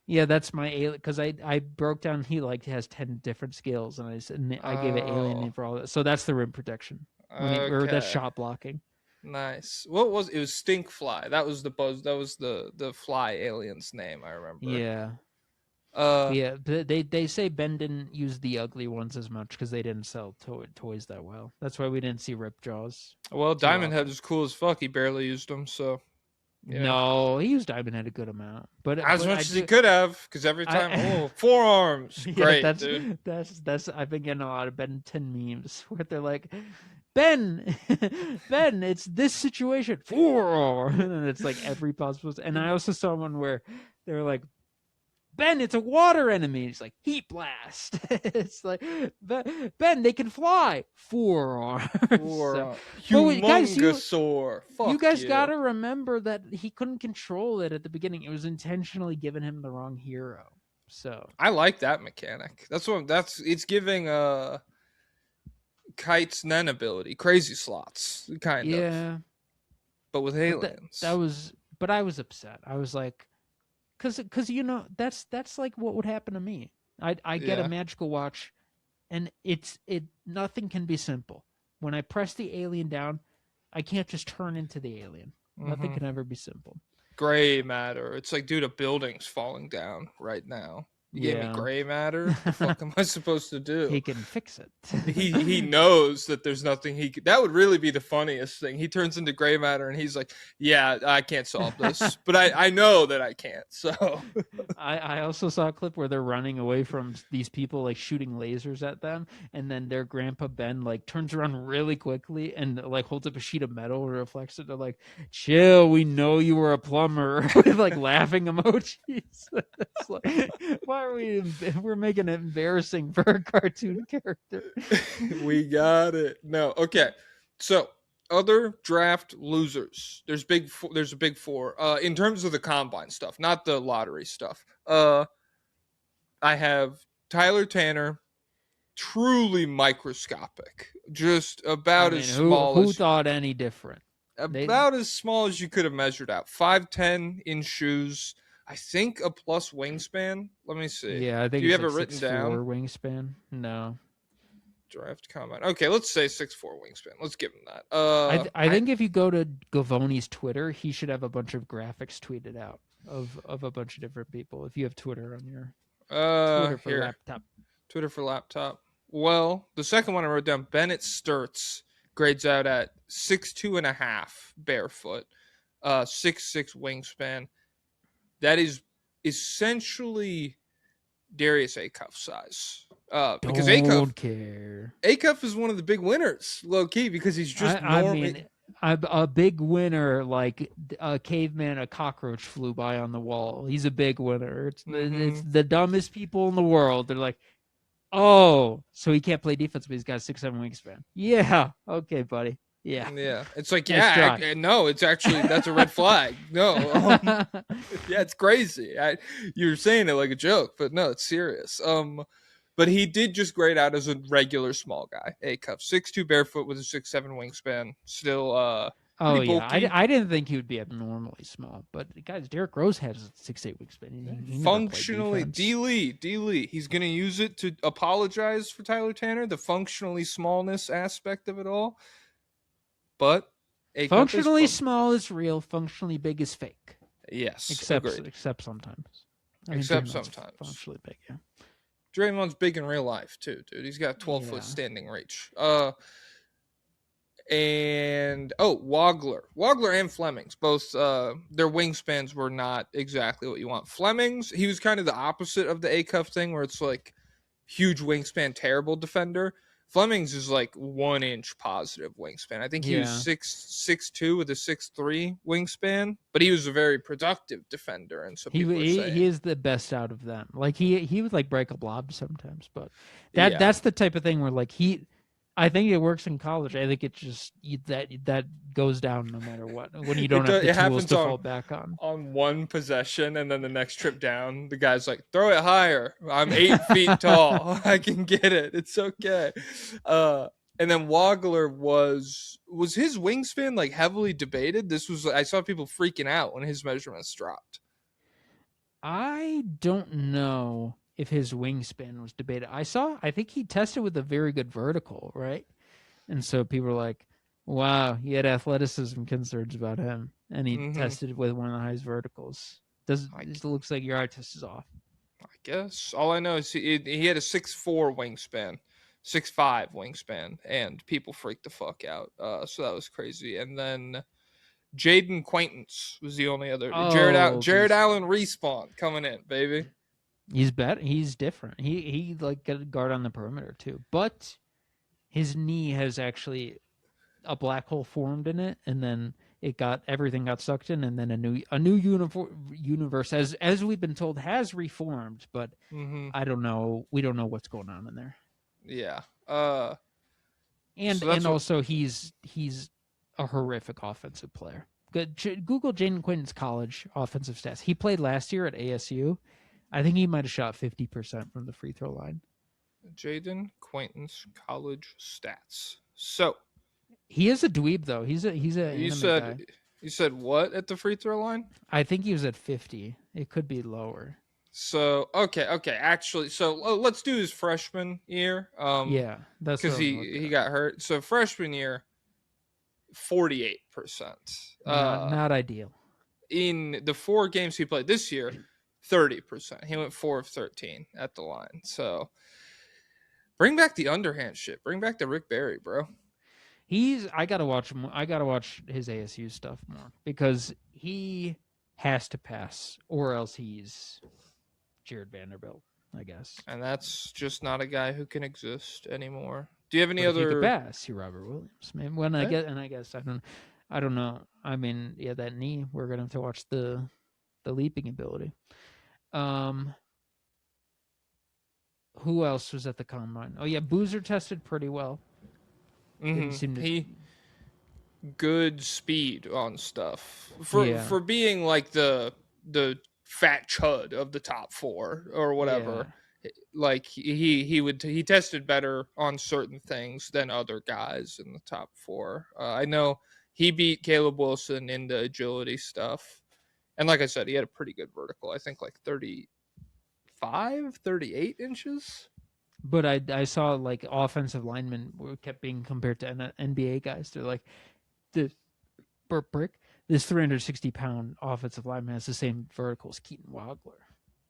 Yeah, that's my alien, because I broke down he like has 10 different skills, and I gave it alien name for all that. So that's the rim protection, or that's shot blocking. Nice. What was it? Was Stinkfly. That was the buzz. That was the fly alien's name. I remember. Yeah. Yeah, they say Ben didn't use the ugly ones as much because they didn't sell toys that well. That's why we didn't see Ripjaws. Well, too Diamond Head often. is cool as fuck. He barely used them, so No, he used Diamond Head a good amount, but as I much as he do. could have, because every time, I forearms, yeah, great, dude. that's I've been getting a lot of Ben 10 memes where they're like, Ben, Ben, it's this situation, forearm, and it's like every possible. And I also saw one where they were like, Ben, it's a water enemy. He's like, heat blast. It's like, Ben, they can fly. Forearms. So, Forearm, but guys, humongosaur. you Fuck guys you. got to remember that he couldn't control it at the beginning. It was intentionally giving him the wrong hero. So I like that mechanic. It's giving Kite's Nen ability, crazy slots, kind of, yeah, but with but aliens. but I was upset. I was like, because that's like what would happen to me. I get a Yeah. magical watch, and it nothing can be simple. When I press the alien down, I can't just turn into the alien. Nothing Mm-hmm. can ever be simple. Gray matter. It's like, dude, a building's falling down right now. You gave me Yeah. gray matter. What the fuck am I supposed to do? He can fix it. He knows that there's nothing he could. That would really be the funniest thing. He turns into gray matter and he's like, "Yeah, I can't solve this, but I know that I can't." So I also saw a clip where they're running away from these people like shooting lasers at them, and then their grandpa Ben like turns around really quickly and like holds up a sheet of metal and reflects it. They're like, "Chill, we know you were a plumber," with like laughing emojis. It's like, why are we're making it embarrassing for a cartoon character? we got it. No, okay. So other draft losers. There's a big four. In terms of the combine stuff, not the lottery stuff. I have Tyler Tanner, truly microscopic, just I about mean, as small who as thought any different? you could have measured out. 5'10" in shoes. I think a plus wingspan. Let me see. Yeah, I think Do you it's have like it written 6'4" down? wingspan. No, Draft combine. Okay, let's say 6'4" wingspan. Let's give him that. I think if you go to Gavoni's Twitter, he should have a bunch of graphics tweeted out of a bunch of different people. If you have Twitter on your Twitter for Here. laptop. Twitter for laptop. Well, the second one I wrote down, Bennett Sturts, grades out at 6'2.5" barefoot, 6'6" wingspan. That is essentially Darius Acuff size. Because Don't care. Acuff is one of the big winners, low key, because he's just I normal. mean, I'm a big winner. Like a caveman, a cockroach flew by on the wall. He's a big winner. It's the dumbest people in the world. They're like, oh, so he can't play defense, but he's got a 6'7" wingspan. Yeah, okay, buddy. Yeah, Yeah, it's like, nice try. no, it's actually, that's a red flag. No, yeah, it's crazy. You're saying it like a joke, but no, it's serious. But he did just grade out as a regular small guy. A cup, 6'2" barefoot with a 6'7" wingspan. Still, Oh pretty yeah, bulky. I didn't think he would be abnormally small, but guys, Derrick Rose has a 6'8" wingspan. He Functionally, never played defense. D Lee, he's gonna use it to apologize for Tyler Tanner, the functionally smallness aspect of it all. But Functionally small is real. Functionally big is fake. Yes, Except agreed. sometimes. Except Draymond's sometimes. functionally big. Yeah. Draymond's big in real life too, dude. He's got 12-foot Yeah. standing reach. And Wagler and Flemings, both their wingspans were not exactly what you want. Flemings, he was kind of the opposite of the A-cuff thing, where it's like huge wingspan, terrible defender. Flemings is like 1 inch positive wingspan. I think he was 6'2" with a 6'3" wingspan, but he was a very productive defender. And so people are saying he is the best out of them. Like he would like break a blob sometimes, but Yeah. that's the type of thing where like I think it works in college. I think it just that goes down no matter what when you don't have the tools to fall back on. On one possession, and then the next trip down, the guy's like, "Throw it higher. I'm 8 feet tall. I can get it. It's okay." And then Wagler was his wingspan like heavily debated. I saw people freaking out when his measurements dropped. I don't know if his wingspan was debated. I think he tested with a very good vertical, right? And so people were like, wow, he had athleticism concerns about him. And he tested with one of the highest verticals. It looks like your eye test is off. I guess all I know is he had a 6'4" wingspan, 6'5" wingspan, and people freaked the fuck out. So that was crazy. And then Jaden Quaintance was the only other. Oh, Jared Allen respawn coming in, baby. he's better. He's different. He like got a guard on the perimeter too, but his knee has actually a black hole formed in it, and then everything got sucked in, and then a new universe, as we've been told, has reformed. But Mm-hmm. I don't know. We don't know what's going on in there. Yeah. And So that's what. also he's a horrific offensive player. Google Jaden Quinton's college offensive stats. He played last year at ASU. I think he might have shot 50% from the free throw line. Jaden Quaintance college stats. So He is a dweeb though. He's a you anime said guy. you said what at the free throw line? I think he was at 50. It could be lower. So okay. Actually, so let's do his freshman year. Yeah, that's because what he got hurt. So freshman year, 48%. not ideal. In the 4 games he played this year, 30%. He went 4 of 13 at the line. So bring back the underhand shit. Bring back the Rick Barry, bro. I gotta watch his ASU stuff more because he has to pass or else he's Jared Vanderbilt, I guess. And that's just not a guy who can exist anymore. Do you have any But if you could other? pass, you're Robert Williams. Man, I guess I don't know. I mean, yeah, that knee. We're gonna have to watch the leaping ability. Who else was at the combine? Oh yeah, Boozer tested pretty well. Didn't seem to. He good speed on stuff for Yeah. for being like the fat chud of the top 4 or whatever. Like he tested better on certain things than other guys in the top 4. I know he beat Caleb Wilson in the agility stuff, and like I said, he had a pretty good vertical. I think like 35, 38 inches. But I saw like offensive linemen kept being compared to NBA guys. They're like the Burt Brick. This 360-pound offensive lineman has the same vertical as Keaton Wagler.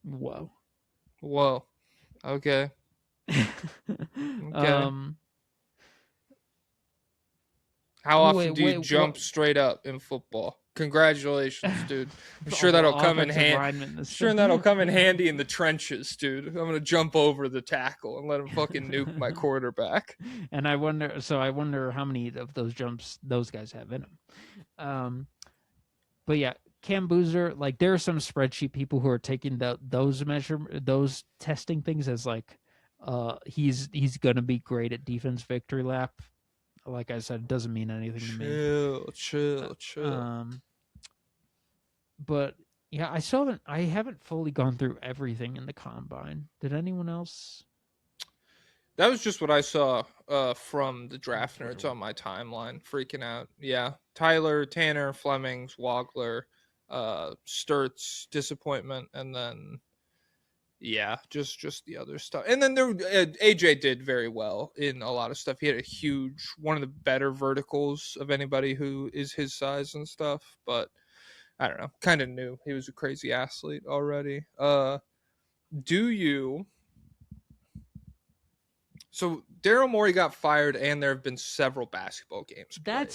Whoa. Okay. How often do you jump straight up in football? Congratulations, dude. I'm sure that'll come in handy. Sure, that'll come in handy in the trenches, dude. I'm gonna jump over the tackle and let him fucking nuke my quarterback. And I wonder how many of those jumps those guys have in them. But yeah, Cam Boozer, like there are some spreadsheet people who are taking those testing things as like he's gonna be great at defense victory lap. Like I said, it doesn't mean anything to me. Chill. But yeah, I haven't fully gone through everything in the combine. Did anyone else? That was just what I saw from the draft nerds on my timeline, freaking out. Yeah, Tyler, Tanner, Flemings, Wagler, Sturts, disappointment, and then yeah, just the other stuff. And then AJ did very well in a lot of stuff. He had one of the better verticals of anybody who is his size and stuff. But I don't know, kind of knew he was a crazy athlete already. Do you? So Daryl Morey got fired, and there have been several basketball games played.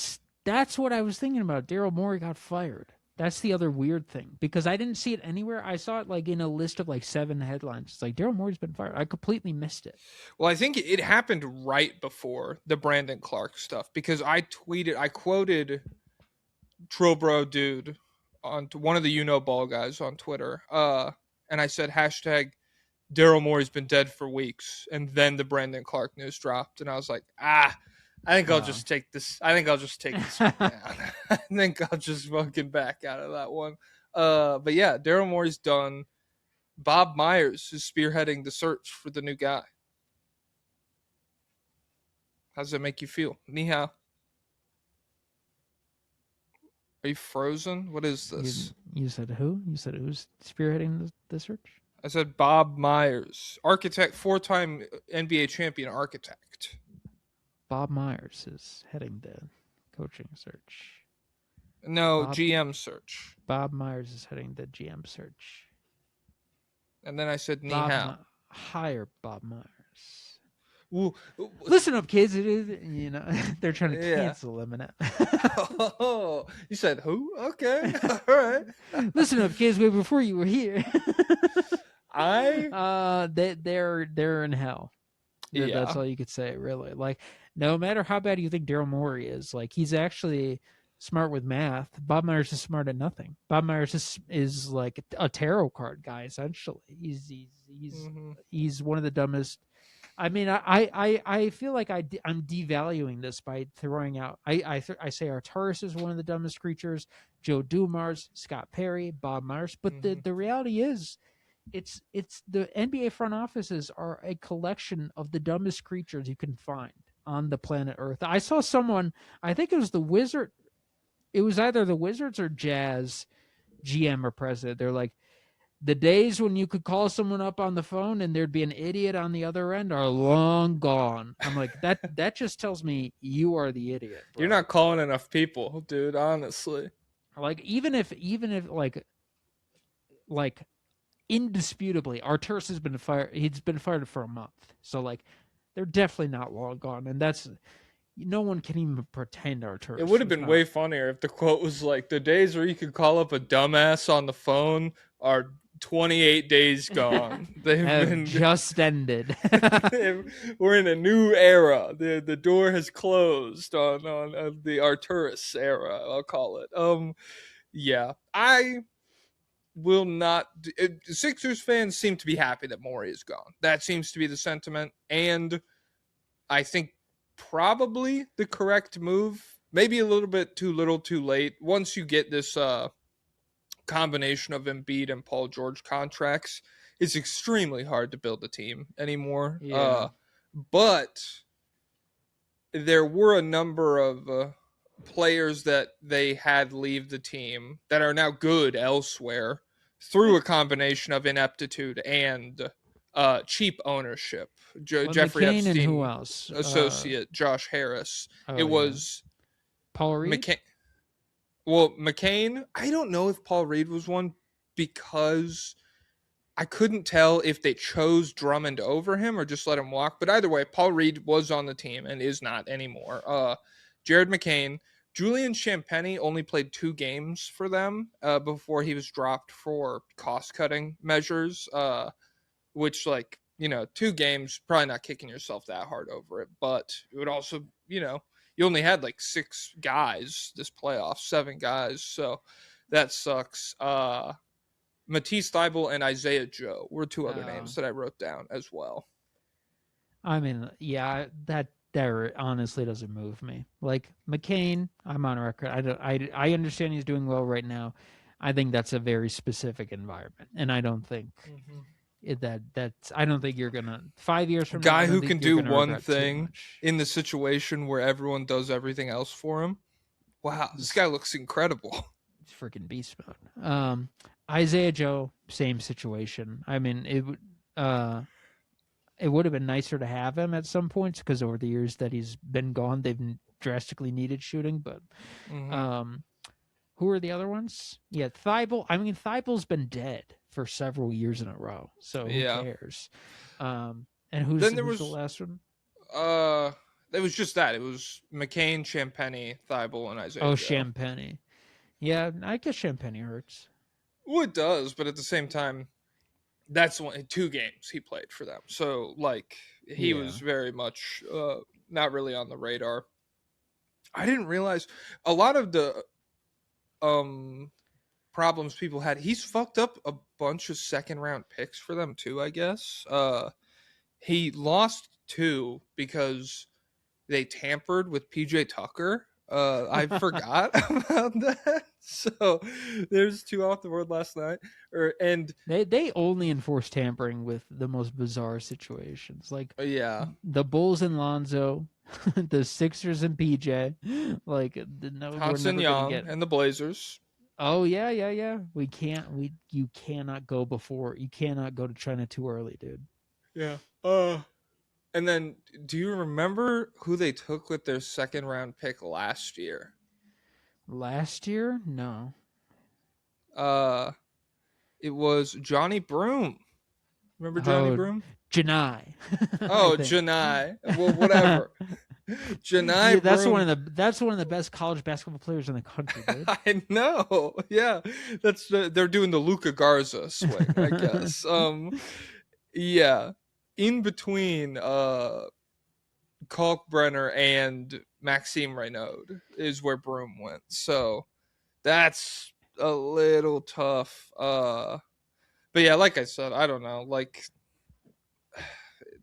That's what I was thinking about. Daryl Morey got fired. That's the other weird thing because I didn't see it anywhere. I saw it like in a list of like 7 headlines. It's like Daryl Morey's been fired. I completely missed it. Well, I think it happened right before the Brandon Clark stuff because I quoted Trillbro dude on one of the ball guys on Twitter, and I said hashtag Daryl Morey's been dead for weeks, and then the Brandon Clark news dropped, and I was like, I think I'll just take this. I think I'll just take this one down. I think I'll just fucking back out of that one. But yeah, Daryl Morey's done. Bob Myers is spearheading the search for the new guy. How does that make you feel? Ni hao. Are you frozen? What is this? You said who? You said who's spearheading the search? I said Bob Myers, architect, 4-time NBA champion architect. Bob Myers is heading the coaching search. No, GM search. Bob Myers is heading the GM search. And then I said ni Bob hao. hire Bob Myers. Well, Listen up, kids. They're trying to yeah. cancel Eminem. Oh, you said who? Okay, all right. Listen up, kids. Wait, before you were here. I They're in hell. That's yeah. all you could say, really. Like, no matter how bad you think Daryl Morey is, like he's actually smart with math. Bob Myers is smart at nothing. Bob Myers is like a tarot card guy, essentially. Mhm. He's one of the dumbest. I mean, I feel like I'm devaluing this by throwing out. I say Arturis is one of the dumbest creatures. Joe Dumars, Scott Perry, Bob Myers. But Mhm. the reality is, it's the NBA front offices are a collection of the dumbest creatures you can find on the planet Earth. I saw someone. I think it was the Wizard. It was either the Wizards or Jazz GM or president. They're like, the days when you could call someone up on the phone and there'd be an idiot on the other end are long gone. I'm like, that just tells me you are the idiot, bro. You're not calling enough people, dude, honestly. Like even if like indisputably Arturis has been fired, he's been fired for a month. So like they're definitely not long gone, and that's no one can even pretend Arturis It would have was been not. way funnier if the quote was like, "The days where you could call up a dumbass on the phone are 28 days gone. They've Have been just ended. we're in a new era. The door has closed on the Arturus era, I'll call it. Yeah. I will not Sixers fans seem to be happy that Morey is gone. That seems to be the sentiment, and I think probably the correct move. Maybe a little bit too little, too late. Once you get this combination of Embiid and Paul George contracts, it's extremely hard to build a team anymore. Yeah. But there were a number of players that they had leave the team that are now good elsewhere through a combination of ineptitude and cheap ownership. Well, Jeffrey McCain and who Epstein else? associate Josh Harris. Oh It yeah, was Paul Reed. McCain. Well, McCain. I don't know if Paul Reed was one because I couldn't tell if they chose Drummond over him or just let him walk. But either way, Paul Reed was on the team and is not anymore. Jared McCain, Julian Champagny only played 2 games for them before he was dropped for cost cutting measures. Which, like, 2 games, probably not kicking yourself that hard over it, but it would also, you only had like 6 guys this playoff, 7 guys, so that sucks. Matisse Thybulle and Isaiah Joe were 2 other names that I wrote down as well. I mean, yeah, that honestly doesn't move me. Like McCain, I'm on record. I don't. I understand he's doing well right now. I think that's a very specific environment, and I don't think that's. I don't think you're gonna 5 years A from now. I guy don't who think can you're do gonna one regret too thing much. in the situation where everyone does everything else for him. Wow, this guy looks incredible. It's freaking beast mode. Isaiah Joe, same situation. I mean, it would have been nicer to have him at some points because over the years that he's been gone, they've drastically needed shooting. But who are the other ones? Yeah, Thibault. I mean, Thibault's been dead for several years in a row, so who Yeah. cares? And who's Then there the was last one? it was just that. It was McCain, Champagny, Thibault, and Isaiah Oh, Joe. Champagny. Yeah, I guess Champagny hurts. Well, it does, but at the same time, that's 2 games he played for them. So, like, he was very much not really on the radar. I didn't realize a lot of the problems people had. He's fucked up a bunch of second round picks for them too, I guess. He lost 2 because they tampered with PJ Tucker. I forgot about that. So there's 2 off the board last night. And They only enforce tampering with the most bizarre situations, like yeah, the Bulls and Lonzo, the Sixers and PJ. Like no, we're Hudson never gonna Young get. and the Blazers. Oh yeah. We can't. You cannot go before. You cannot go to China too early, dude. Yeah. And then, do you remember who they took with their second round pick last year? Last year, no. It was Johnny Broom. Remember Johnny Oh, Broom? Janai. Oh, I think. Janai. Well, whatever. Janai Yeah, that's Broom. one of the best college basketball players in the country, dude. I know. Yeah, they're doing the Luca Garza swing, I guess. Yeah. In between Kalkbrenner and Maxime Reynaud is where Broom went. So that's a little tough. But yeah, like I said, I don't know. Like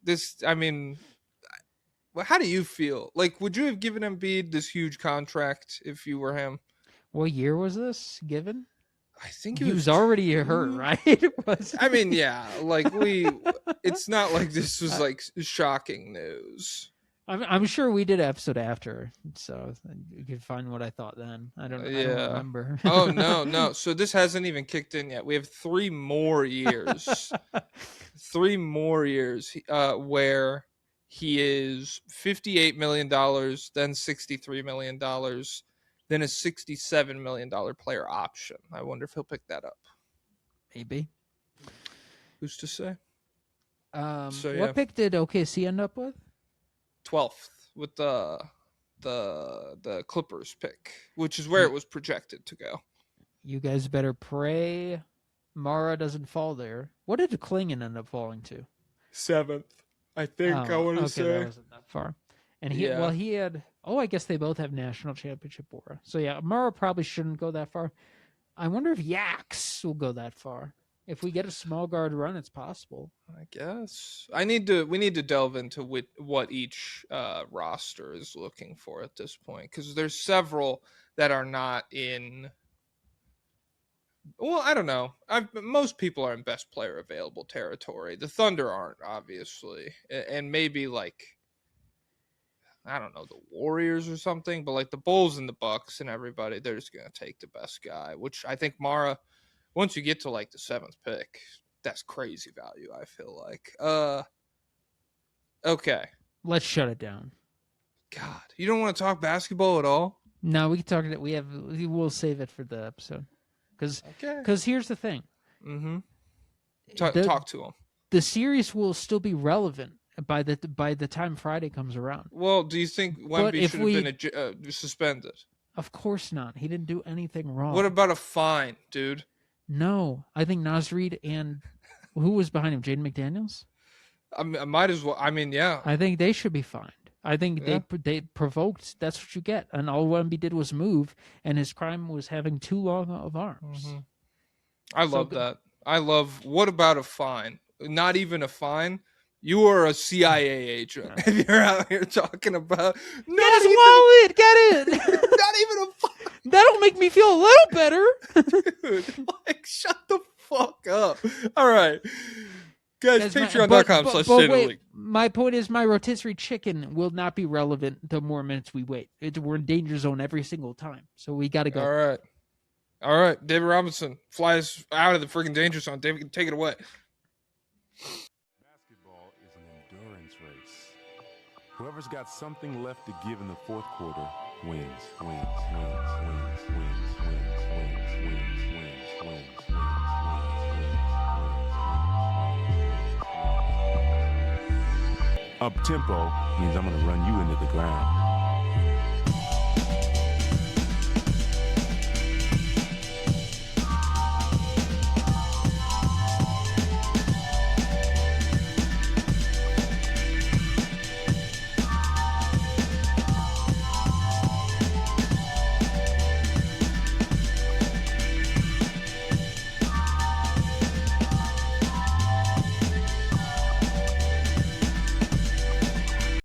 this, I mean, how do you feel? Like, would you have given Embiid this huge contract if you were him? What year was this given? I think it He was was already hurt, two. right? I mean, yeah, like it's not like this was like shocking news. I'm sure we did an episode after, so you can find what I thought then. I don't Yeah. remember. Oh no. So this hasn't even kicked in yet. We have 3 more years. 3 more years where he is $58 million, then $63 million, then a $67 million player option. I wonder if he'll pick that up. Maybe. Who's to say? So yeah. what pick did OKC end up with? 12th with the Clippers pick, which is where it was projected to go. You guys better pray Mara doesn't fall there. What did Klingon end up falling to? 7th, I think. I want to say that wasn't that far. And he had. Oh, I guess they both have national championship aura. So yeah, Mara probably shouldn't go that far. I wonder if Yaks will go that far. If we get a small guard run, it's possible. I guess we need to delve into what each roster is looking for at this point, because there's several that are not in. Well, I don't know. Most people are in best player available territory. The Thunder aren't, obviously, and maybe like I don't know, the Warriors or something. But like the Bulls and the Bucks and everybody, they're just gonna take the best guy. Which I think Mara, once you get to like the 7th pick, that's crazy value, I feel like. Okay. Let's shut it down. God, you don't want to talk basketball at all? No, we can talk it. We'll save it for the episode. Because here's the thing. Mm-hmm. Talk to him. The series will still be relevant by the time Friday comes around. Well, do you think Wemby should have been suspended? Of course not. He didn't do anything wrong. What about a fine, dude? No, I think Naz Reid and who was behind him? Jaden McDaniels? I might as well. I mean, yeah. I think they should be fined. I think they provoked. That's what you get. And all Wemby did was move, and his crime was having too long of arms. Mm-hmm. I love that. I love. What about a fine? Not even a fine. You are a CIA agent if you're out here talking about. Get it. Not even a fine. That'll make me feel a little better. Dude, like, shut the fuck up. All right. Guys, Patreon.com/ShadeOfLeague. My point is my rotisserie chicken will not be relevant the more minutes we wait. We're in danger zone every single time. So we got to go. All right. David Robinson flies out of the freaking danger zone. David, take it away. Basketball is an endurance race. Whoever's got something left to give in the fourth quarter wins. Up tempo means I'm going to run you into the ground.